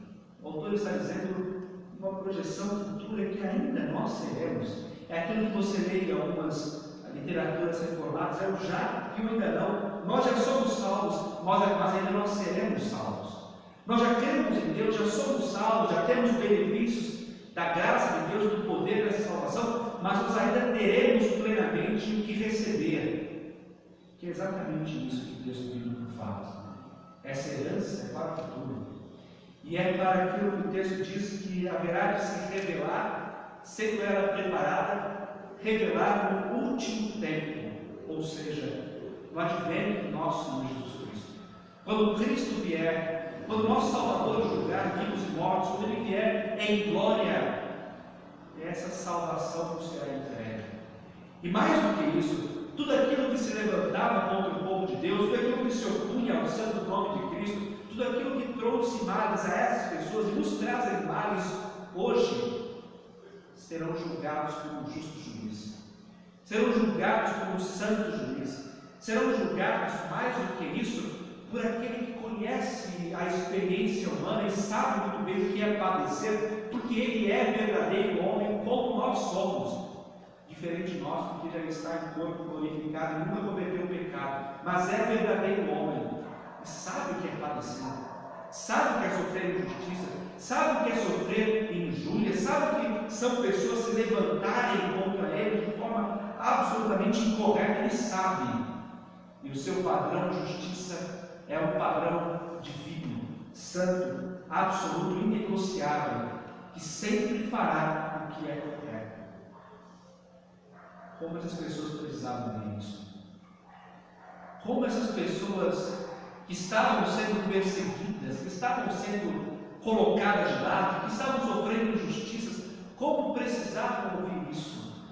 o autor está dizendo uma projeção futura que ainda nós seremos. É aquilo que você lê em algumas literaturas reformadas, é o já e o ainda não. Nós já somos salvos, mas ainda não seremos salvos. Nós já cremos em Deus, já somos salvos, já temos benefícios da graça de Deus, do poder dessa salvação, mas nós ainda teremos plenamente o que receber, que é exatamente isso que o texto bíblico fala. Essa herança é para o futuro, e é para aquilo que o texto diz que haverá de se revelar, sendo ela preparada, revelar no último tempo, ou seja, no advento do nosso Senhor Jesus Cristo. Quando Cristo vier, quando o nosso Salvador julgar vivos e mortos, quando Ele vier em glória, essa salvação nos será entregue. E mais do que isso, tudo aquilo que se levantava contra o povo de Deus, tudo aquilo que se opunha ao santo nome de Cristo, tudo aquilo que trouxe males a essas pessoas e nos trazem males hoje, serão julgados como um justo juiz, serão julgados como um santo juiz, serão julgados, mais do que isso, por aquele que conhece a experiência humana e sabe muito bem o que é padecer, porque ele é verdadeiro homem como nós somos. Diferente de nós, porque já está em corpo glorificado e nunca cometeu pecado, mas é verdadeiro homem e sabe o que é padecer, sabe o que é sofrer injustiça, sabe o que é sofrer injúria, sabe o que são pessoas se levantarem contra ele de forma absolutamente incorreta. Ele sabe, e o seu padrão de justiça é um padrão divino, santo, absoluto, inegociável, que sempre fará o que é correto. Como essas pessoas precisavam ver isso? Como essas pessoas que estavam sendo perseguidas, que estavam sendo colocadas de lado, que estavam sofrendo injustiças, como precisavam ouvir isso?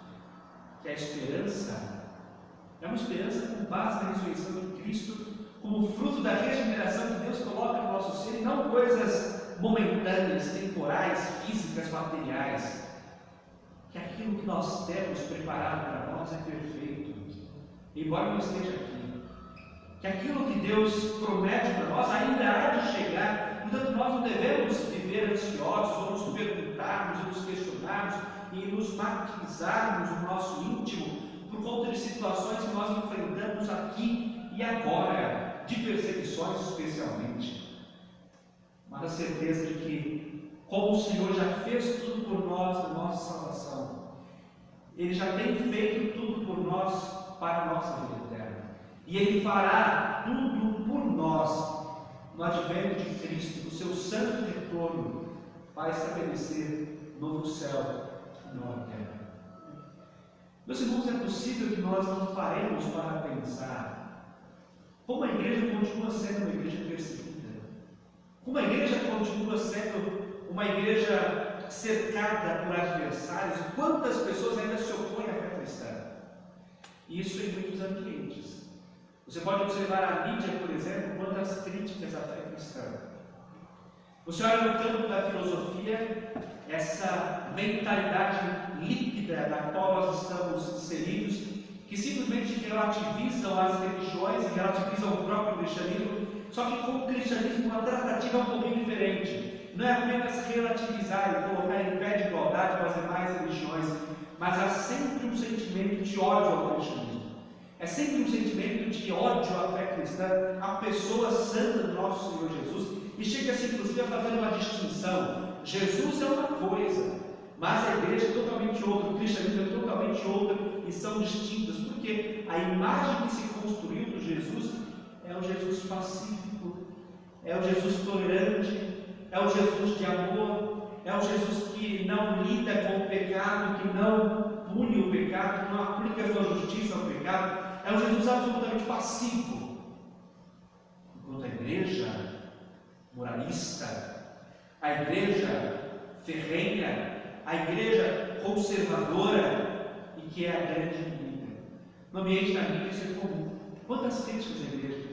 Que a esperança é uma esperança com base na ressurreição de Cristo, como fruto da regeneração que Deus coloca no nosso ser, e não coisas momentâneas, temporais, físicas, materiais. Que aquilo que nós temos preparado para nós é perfeito, embora não esteja aqui. Que aquilo que Deus promete para nós ainda há de chegar, portanto nós não devemos viver ansiosos, ou nos perguntarmos, e nos questionarmos, e nos martirizarmos no nosso íntimo, por conta de situações que nós enfrentamos aqui e agora, de perseguições especialmente. Mas a certeza de que, como o Senhor já fez tudo por nós na nossa salvação, Ele já tem feito tudo por nós para a nossa vida eterna. E Ele fará tudo por nós no advento de Cristo, no seu santo retorno, para estabelecer novo céu e nova terra. Meus irmãos, é possível que nós não paremos para pensar como a igreja continua sendo uma igreja perseguida, como a igreja continua sendo uma igreja cercada por adversários, quantas pessoas ainda se opõem à fé cristã. Isso em muitos ambientes. Você pode observar a mídia, por exemplo, quantas críticas à fé cristã. Você olha no campo da filosofia, essa mentalidade líquida na qual nós estamos inseridos, que simplesmente relativizam as religiões e relativizam o próprio cristianismo, só que com o cristianismo uma tratativa um pouquinho diferente. Não é apenas relativizar e colocar em pé de igualdade com as demais religiões, mas há sempre um sentimento de ódio ao cristianismo. É sempre um sentimento de ódio à fé cristã, à pessoa santa do nosso Senhor Jesus, e chega-se inclusive a fazer uma distinção. Jesus é uma coisa, mas a igreja é totalmente outra, o cristianismo é totalmente outro, e são distintas, porque a imagem que se construiu do Jesus é o Jesus pacífico, é o Jesus tolerante, é o Jesus de amor, é o Jesus que não lida com o pecado, que não pune o pecado, que não aplica a sua justiça ao pecado, é um Jesus absolutamente passivo. Enquanto a igreja moralista, a igreja ferrenha, a igreja conservadora, e que é a grande inimiga. No ambiente da mídia isso é comum. Quantas críticas à igreja?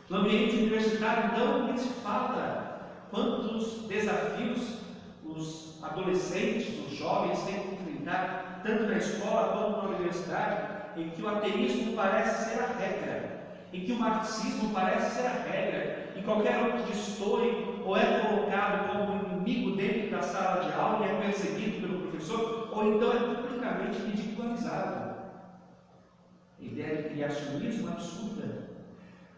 No ambiente universitário, então, nem se fala quantos desafios os adolescentes, os jovens têm que enfrentar, tanto na escola quanto na universidade, em que o ateísmo parece ser a regra, em que o marxismo parece ser a regra, e qualquer um que destoe ou é colocado como inimigo dentro da sala de aula e é perseguido pelo professor, ou então é publicamente ridicularizado. A ideia de criacionismo é absurda.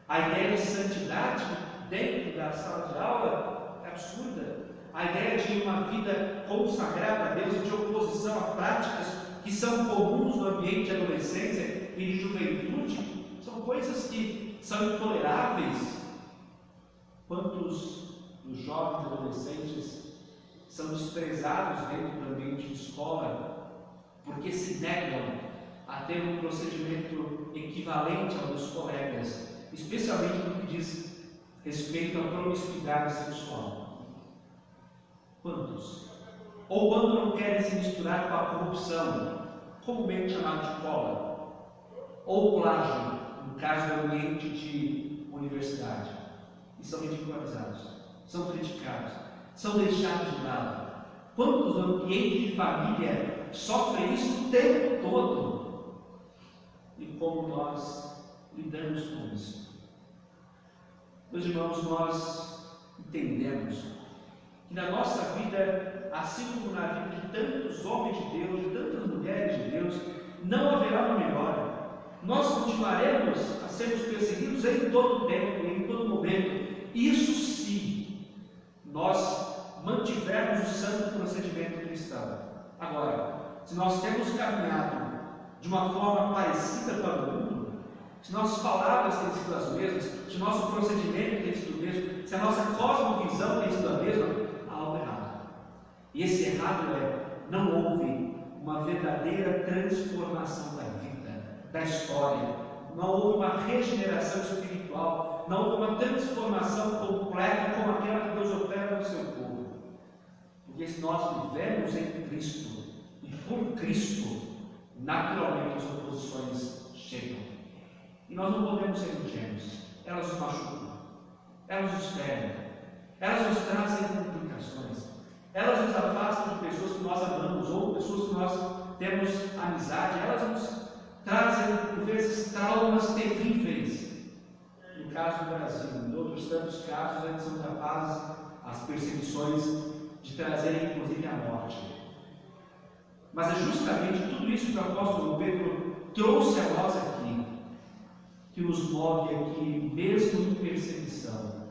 A ideia de santidade dentro da sala de aula é absurda. A ideia de uma vida consagrada a Deus e de oposição a práticas que são comuns no ambiente de adolescência e de juventude são coisas que são intoleráveis. Quantos dos jovens e adolescentes são desprezados dentro do ambiente de escola porque se negam a ter um procedimento equivalente ao dos colegas, especialmente no que diz respeito à promiscuidade sexual. Quantos? Ou quando não querem se misturar com a corrupção, comumente chamado de cola, ou plágio, no caso do ambiente de universidade, e são ridicularizados, são criticados, são deixados de lado. Quantos no ambiente de família sofrem isso o tempo todo? E como nós lidamos com isso? Meus irmãos, nós entendemos que na nossa vida, assim como na vida de tantos homens de Deus, de tantas mulheres de Deus, não haverá uma melhora. Nós continuaremos a sermos perseguidos em todo tempo, em todo momento. Isso se nós mantivermos o santo procedimento cristão. Agora, se nós temos caminhado de uma forma parecida para o mundo, se nossas palavras têm sido as mesmas, se o nosso procedimento tem sido o mesmo, se a nossa cosmovisão tem sido a mesma, há algo errado. E esse errado não houve uma verdadeira transformação da vida, da história, não houve uma regeneração espiritual, não houve uma transformação completa como aquela que Deus opera no seu povo. Porque se nós vivemos em Cristo e por Cristo, naturalmente as oposições chegam. E nós não podemos ser ingênuos. Elas nos machucam, elas nos ferem, elas nos trazem complicações, elas nos afastam de pessoas que nós amamos ou pessoas que nós temos amizade, elas nos trazem, por vezes, traumas terríveis. No caso do Brasil, em outros tantos casos, eles são capazes, as perseguições, de trazer inclusive a morte. Mas é justamente tudo isso que o apóstolo Pedro trouxe a nós aqui, que nos move aqui, mesmo em perseguição.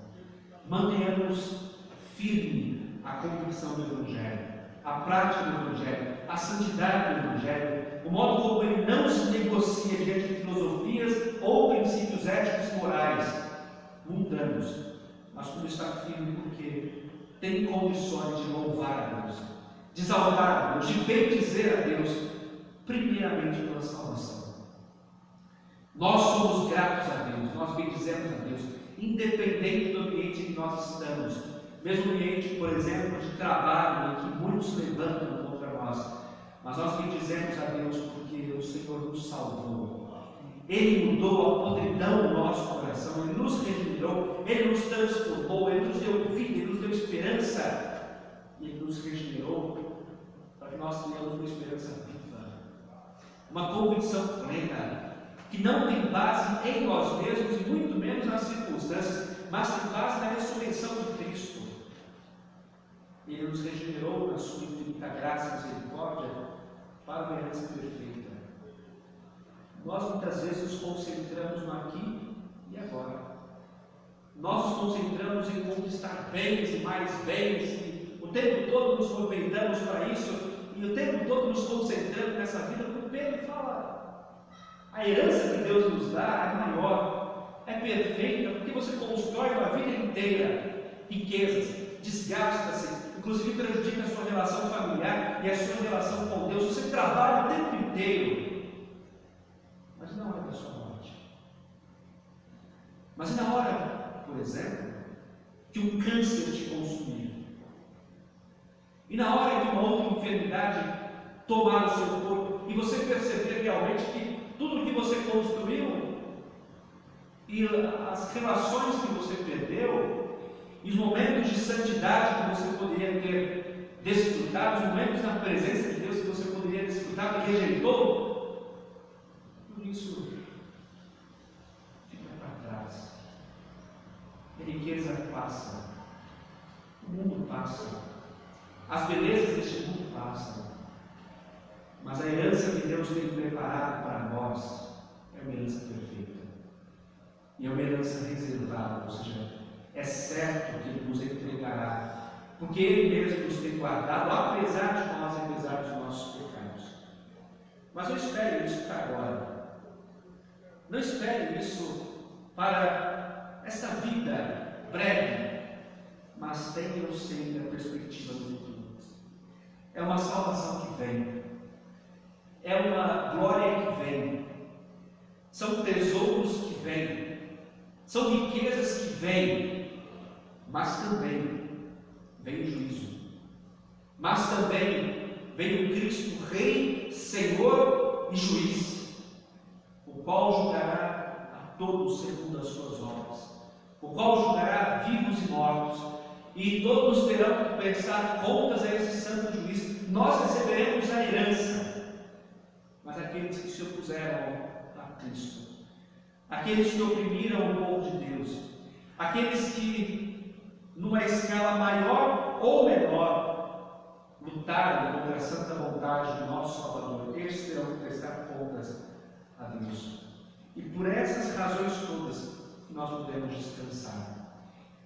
Mantenhamos firme a convicção do Evangelho, a prática do Evangelho, a santidade do Evangelho, o modo como ele não se negocia diante de filosofias ou princípios éticos e morais mundanos, mas como está firme porque tem condições de louvar a Deus, de exaltar a Deus, de bendizer a Deus, primeiramente pela salvação. Nós somos gratos a Deus, nós bendizemos a Deus, independente do ambiente em que nós estamos, mesmo no ambiente, por exemplo, de trabalho, em que muitos levantam contra nós, mas nós bendizemos a Deus porque o Senhor nos salvou. Ele mudou a podridão do nosso coração, Ele nos regenerou, Ele nos transformou, Ele nos deu vida, Ele nos deu esperança, e Ele nos regenerou para que nós tenhamos uma esperança viva, uma convicção plena, que não tem base em nós mesmos e muito menos nas circunstâncias, mas tem base na ressurreição de Cristo. Ele nos regenerou na sua infinita graça e misericórdia para uma herança perfeita. Nós muitas vezes nos concentramos no aqui e agora. Nós nos concentramos em conquistar bens e mais bens, e o tempo todo nos movimentamos para isso, e o tempo todo nos concentramos nessa vida, como Pedro fala. A herança que Deus nos dá é maior, é perfeita, porque você constrói uma vida inteira, riquezas, desgasta-se, inclusive prejudica a sua relação familiar e a sua relação com Deus. Você trabalha o tempo inteiro, mas na hora da sua morte. Mas na hora, por exemplo, que um câncer te consumir, e na hora que uma outra enfermidade tomar o seu corpo, e você perceber realmente que tudo que você construiu, e as relações que você perdeu, e os momentos de santidade que você poderia ter desfrutado, os momentos na presença de Deus que você poderia desfrutar e rejeitou, tudo isso fica para trás. A riqueza passa, o mundo passa, as belezas deste mundo passam, mas a herança que Deus tem preparado para nós é uma herança perfeita, e é uma herança reservada, ou seja, é certo que Ele nos entregará, porque Ele mesmo nos tem guardado, apesar de nós, apesar dos nossos pecados. Mas não espere isso para agora, não espere isso para essa vida breve, mas tenha sempre a perspectiva do futuro. É uma salvação que vem, é uma glória que vem, são tesouros que vêm, são riquezas que vêm, mas também vem o juízo, mas também vem o Cristo Rei, Senhor e Juiz, o qual julgará a todos segundo as suas obras, o qual julgará vivos e mortos, e todos terão que prestar contas a esse santo juiz. Nós receberemos a herança, mas aqueles que se opuseram a Cristo, aqueles que oprimiram o povo de Deus, aqueles que, numa escala maior ou menor, lutaram contra a santa vontade do nosso Salvador, eles terão que prestar contas a Deus. E por essas razões todas, nós podemos descansar.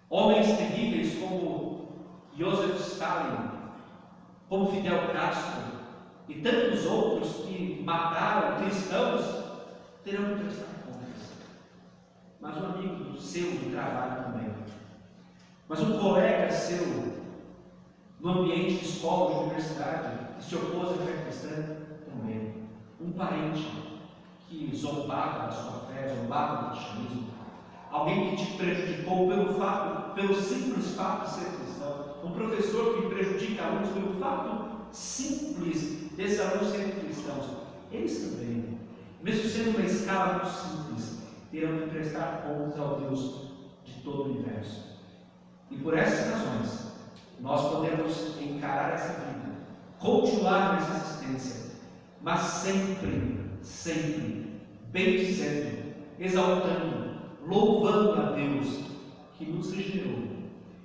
Homens terríveis como Joseph Stalin, como Fidel Castro e tantos outros que mataram cristãos, terão que prestar contas. Mas um amigo seu de trabalho também. Mas um colega seu, no ambiente de escola, de universidade, que se opôs à fé cristã, também. Um parente que zombava da sua fé, zombava do cristianismo. Alguém que te prejudicou pelo simples fato de ser cristão. Um professor que prejudica alunos pelo fato simples desses alunos serem cristãos. Eles também, mesmo sendo uma escala muito simples, terão que prestar contas ao Deus de todo o universo. E por essas razões, nós podemos encarar essa vida, continuar nessa existência, mas sempre, sempre, bendizendo, exaltando, louvando a Deus que nos regenerou,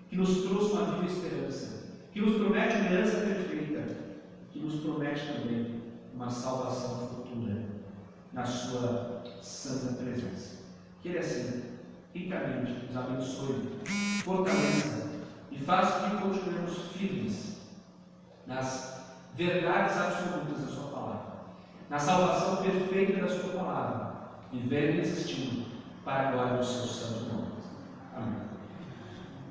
que nos trouxe uma viva esperança, que nos promete uma herança perfeita, que nos promete também uma salvação futura na sua santa presença. Que Ele assim, ricamente, nos abençoe, fortaleça e faça que continuemos firmes nas verdades absolutas da sua palavra, na salvação perfeita da sua palavra, vivendo e existindo para a glória do seu santo nome. Amém.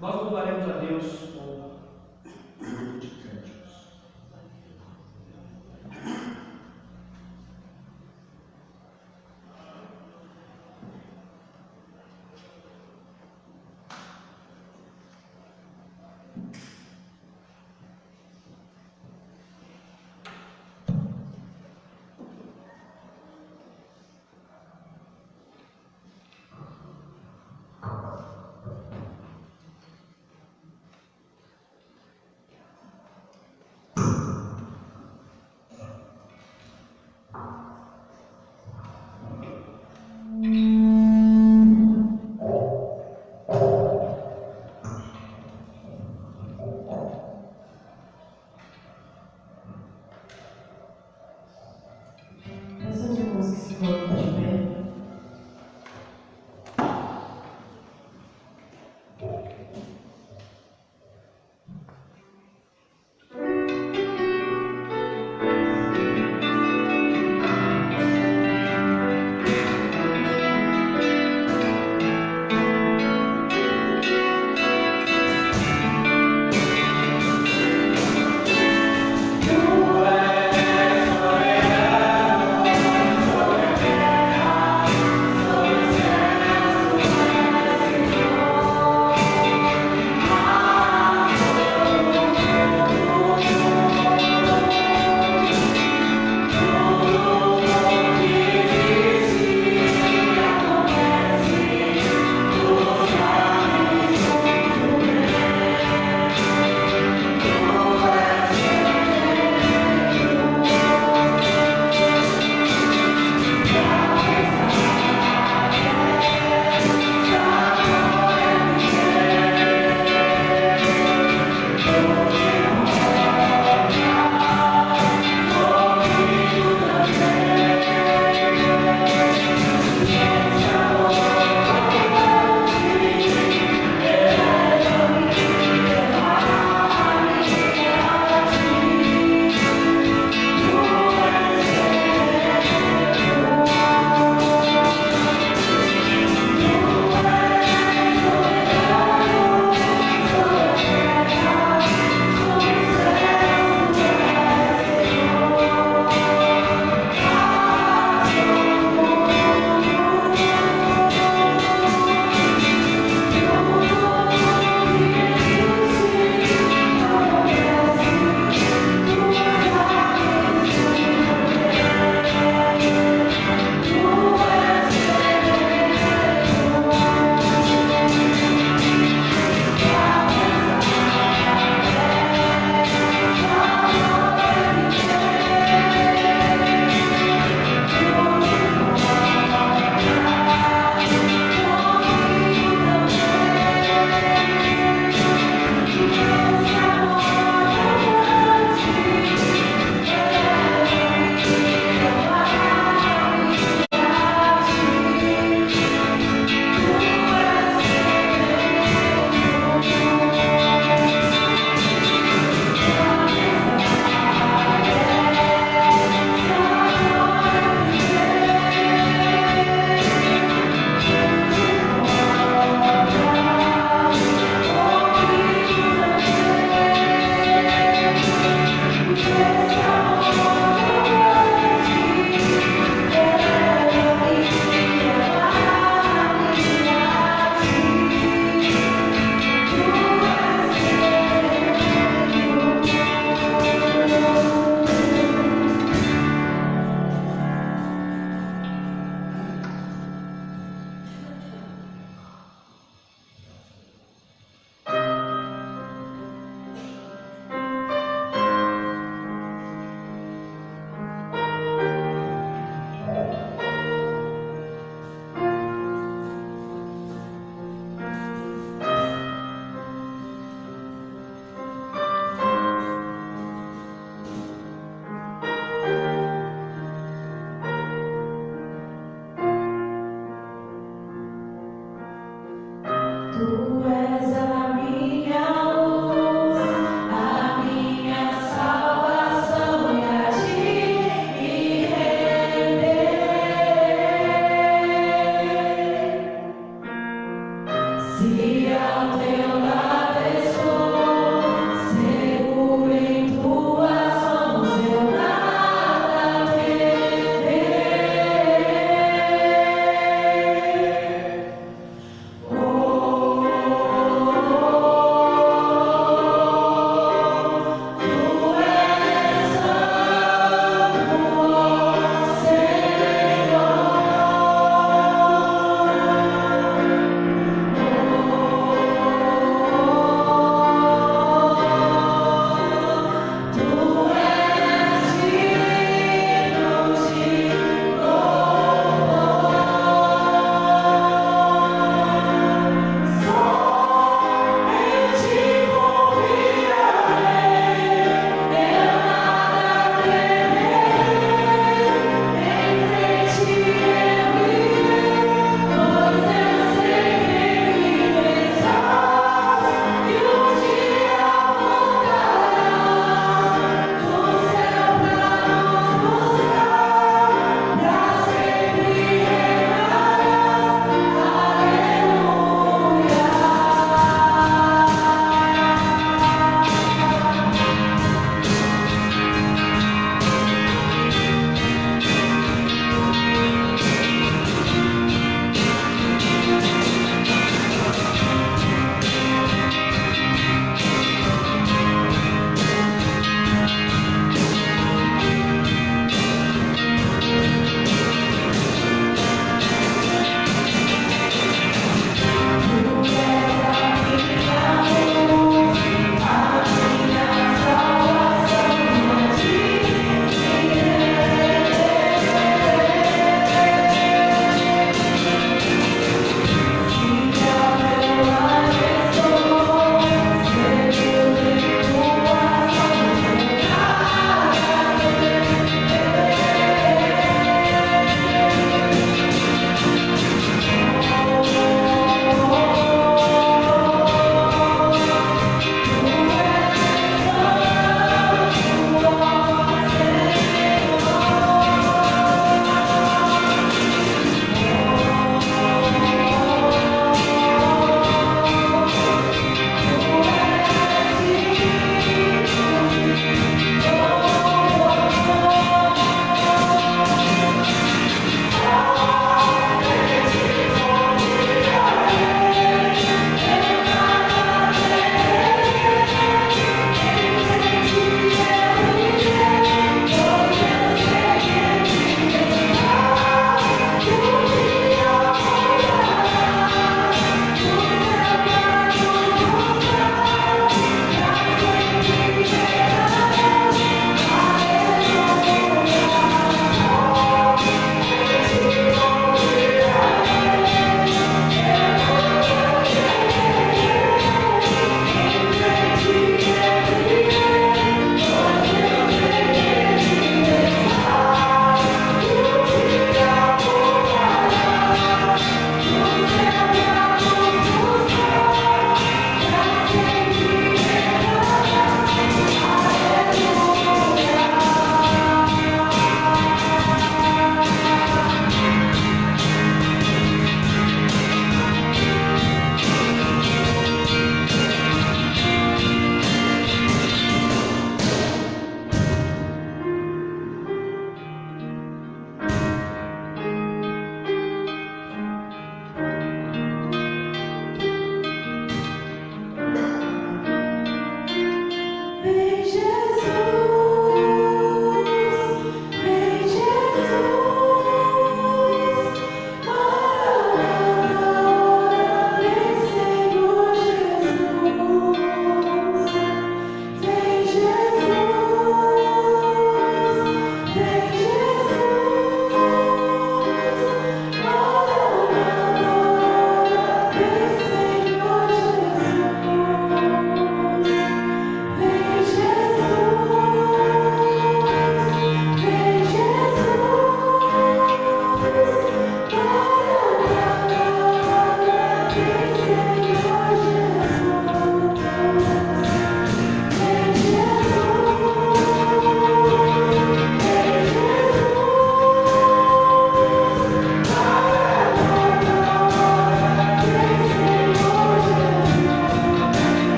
Nós louvaremos a Deus com o grupo de cânticos.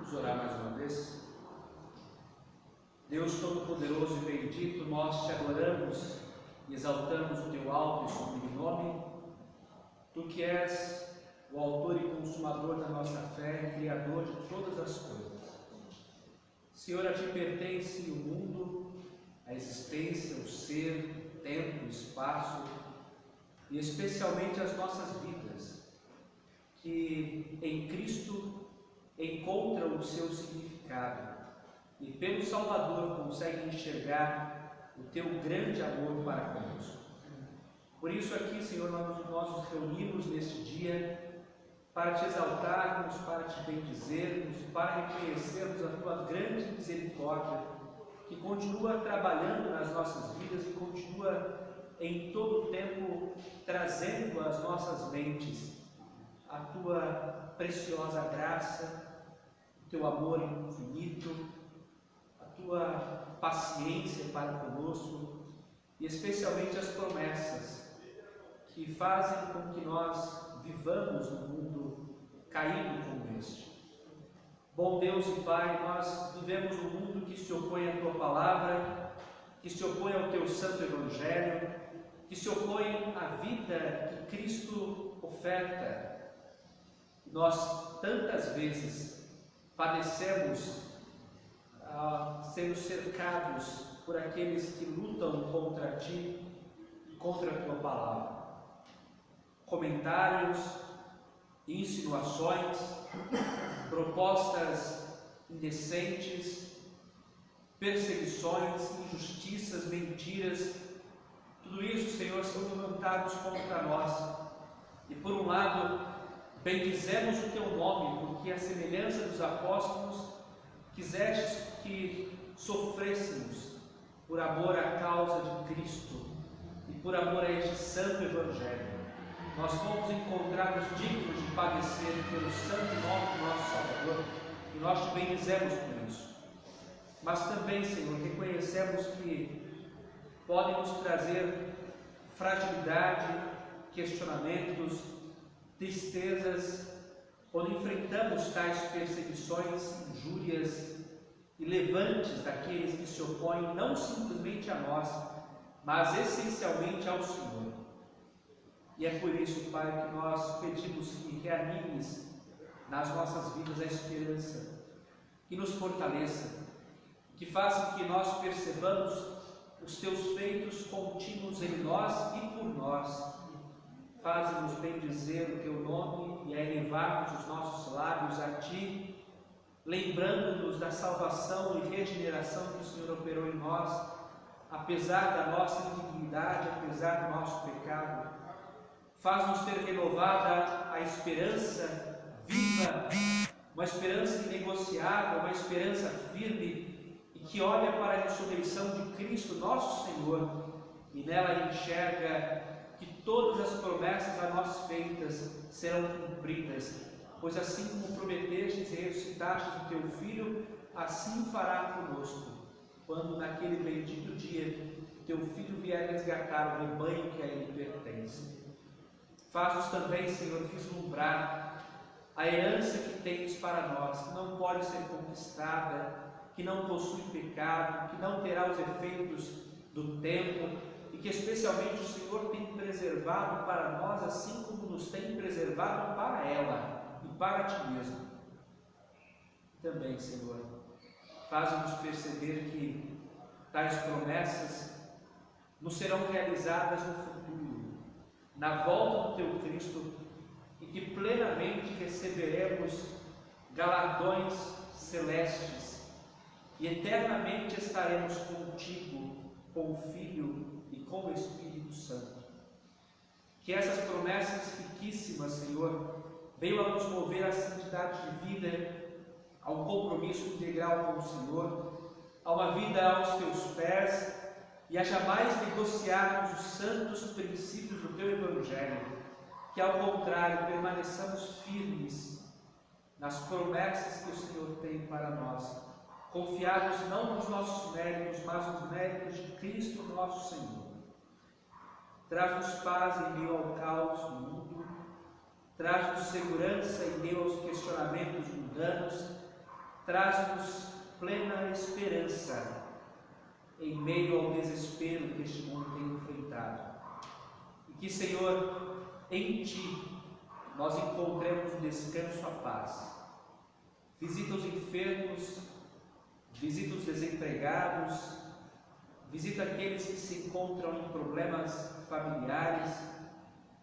Vamos orar mais uma vez. Deus Todo-Poderoso e bendito, nós te adoramos e exaltamos o teu alto e sublime nome. Tu que és o autor e consumador da nossa fé e criador de todas as coisas. Senhor, a ti pertence o mundo, a existência, o ser, o tempo, o espaço e especialmente as nossas vidas, que em Cristo encontram o seu significado e pelo Salvador conseguem enxergar o teu grande amor para conosco. Por isso aqui, Senhor, nós nos reunimos neste dia para te exaltarmos, para te bendizermos, para reconhecermos a tua grande misericórdia que continua trabalhando nas nossas vidas e continua em todo o tempo trazendo às nossas mentes a tua preciosa graça, o teu amor infinito, a tua paciência para conosco e especialmente as promessas que fazem com que nós vivamos num mundo caído como este. Bom Deus e Pai, nós vivemos num mundo que se opõe à tua palavra, que se opõe ao teu santo evangelho, que se opõe à vida que Cristo oferta. Nós tantas vezes padecemos sendo cercados por aqueles que lutam contra ti e contra a tua palavra. Comentários, insinuações, propostas indecentes, perseguições, injustiças, mentiras, tudo isso, Senhor, são levantados contra nós. E por um lado, bendizemos o teu nome, porque a semelhança dos apóstolos, quisestes que sofrêssemos por amor à causa de Cristo e por amor a este santo evangelho. Nós fomos encontrados dignos de padecer pelo santo nome do nosso Salvador e nós te bendizemos por isso. Mas também, Senhor, reconhecemos que podem nos trazer fragilidade, questionamentos, tristezas, quando enfrentamos tais perseguições, injúrias e levantes daqueles que se opõem não simplesmente a nós, mas essencialmente ao Senhor. E é por isso, Pai, que nós pedimos que reanimes nas nossas vidas a esperança, que nos fortaleça, que faça que nós percebamos os teus feitos contínuos em nós e por nós. Faze-nos bendizer o teu nome e a elevarmos os nossos lábios a ti, lembrando-nos da salvação e regeneração que o Senhor operou em nós, apesar da nossa indignidade, apesar do nosso pecado. Faz-nos ter renovada a esperança viva, uma esperança inegociável, uma esperança firme e que olha para a ressurreição de Cristo, nosso Senhor, e nela enxerga que todas as promessas a nós feitas serão cumpridas, pois assim como prometestes e ressuscitastes o teu Filho, assim fará conosco, quando naquele bendito dia teu Filho vier resgatar o rebanho que a ele pertence. Faz-nos também, Senhor, vislumbrar a herança que tens para nós, que não pode ser conquistada, que não possui pecado, que não terá os efeitos do tempo e que especialmente o Senhor tem preservado para nós, assim como nos tem preservado para ela e para ti mesmo. Também, Senhor, faz-nos perceber que tais promessas nos serão realizadas no futuro, na volta do teu Cristo, e que plenamente receberemos galardões celestes e eternamente estaremos contigo, com o Filho e com o Espírito Santo. Que essas promessas riquíssimas, Senhor, venham a nos mover à santidade de vida, a um compromisso integral com o Senhor, a uma vida aos teus pés e a jamais negociarmos os santos princípios do teu Evangelho, que ao contrário permaneçamos firmes nas promessas que o Senhor tem para nós, confiados não nos nossos méritos, mas nos méritos de Cristo nosso Senhor. Traz-nos paz em meio ao caos do mundo, traz-nos segurança em meio aos questionamentos mundanos, traz-nos plena esperança em meio ao desespero que este mundo tem enfrentado. E que, Senhor, em Ti nós encontremos o descanso, a paz. Visita os enfermos, visita os desempregados, visita aqueles que se encontram em problemas familiares.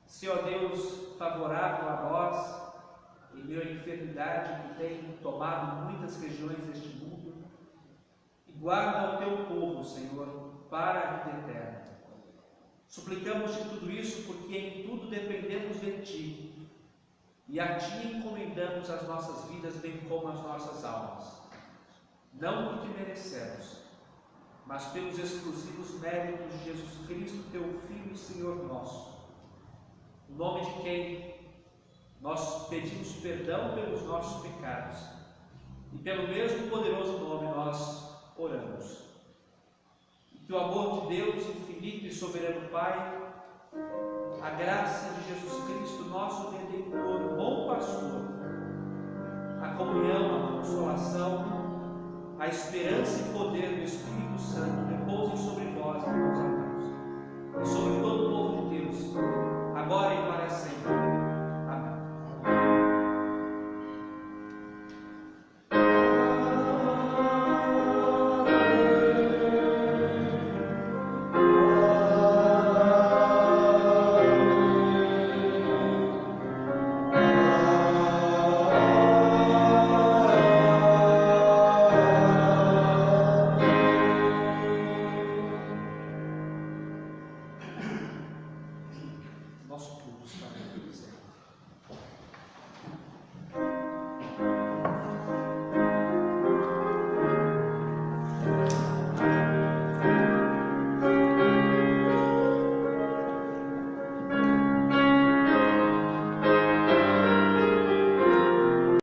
Se, ó Deus, favorável a nós, em meio à enfermidade que tem tomado muitas regiões deste mundo, e guarda o Teu povo, Senhor, para a vida eterna. Suplicamos-te tudo isso porque em tudo dependemos de Ti, e a Ti encomendamos as nossas vidas, bem como as nossas almas. Não porque merecemos, mas pelos exclusivos méritos de Jesus Cristo, Teu Filho e Senhor nosso, no nome de quem nós pedimos perdão pelos nossos pecados, e pelo mesmo poderoso nome nós oramos. E que o amor de Deus, infinito e soberano Pai, a graça de Jesus Cristo, nosso Redentor, bom Pastor, a comunhão, a consolação, a esperança e poder do Espírito Santo repousem sobre vós, meus amados, e sobre todo o povo de Deus, agora e para sempre.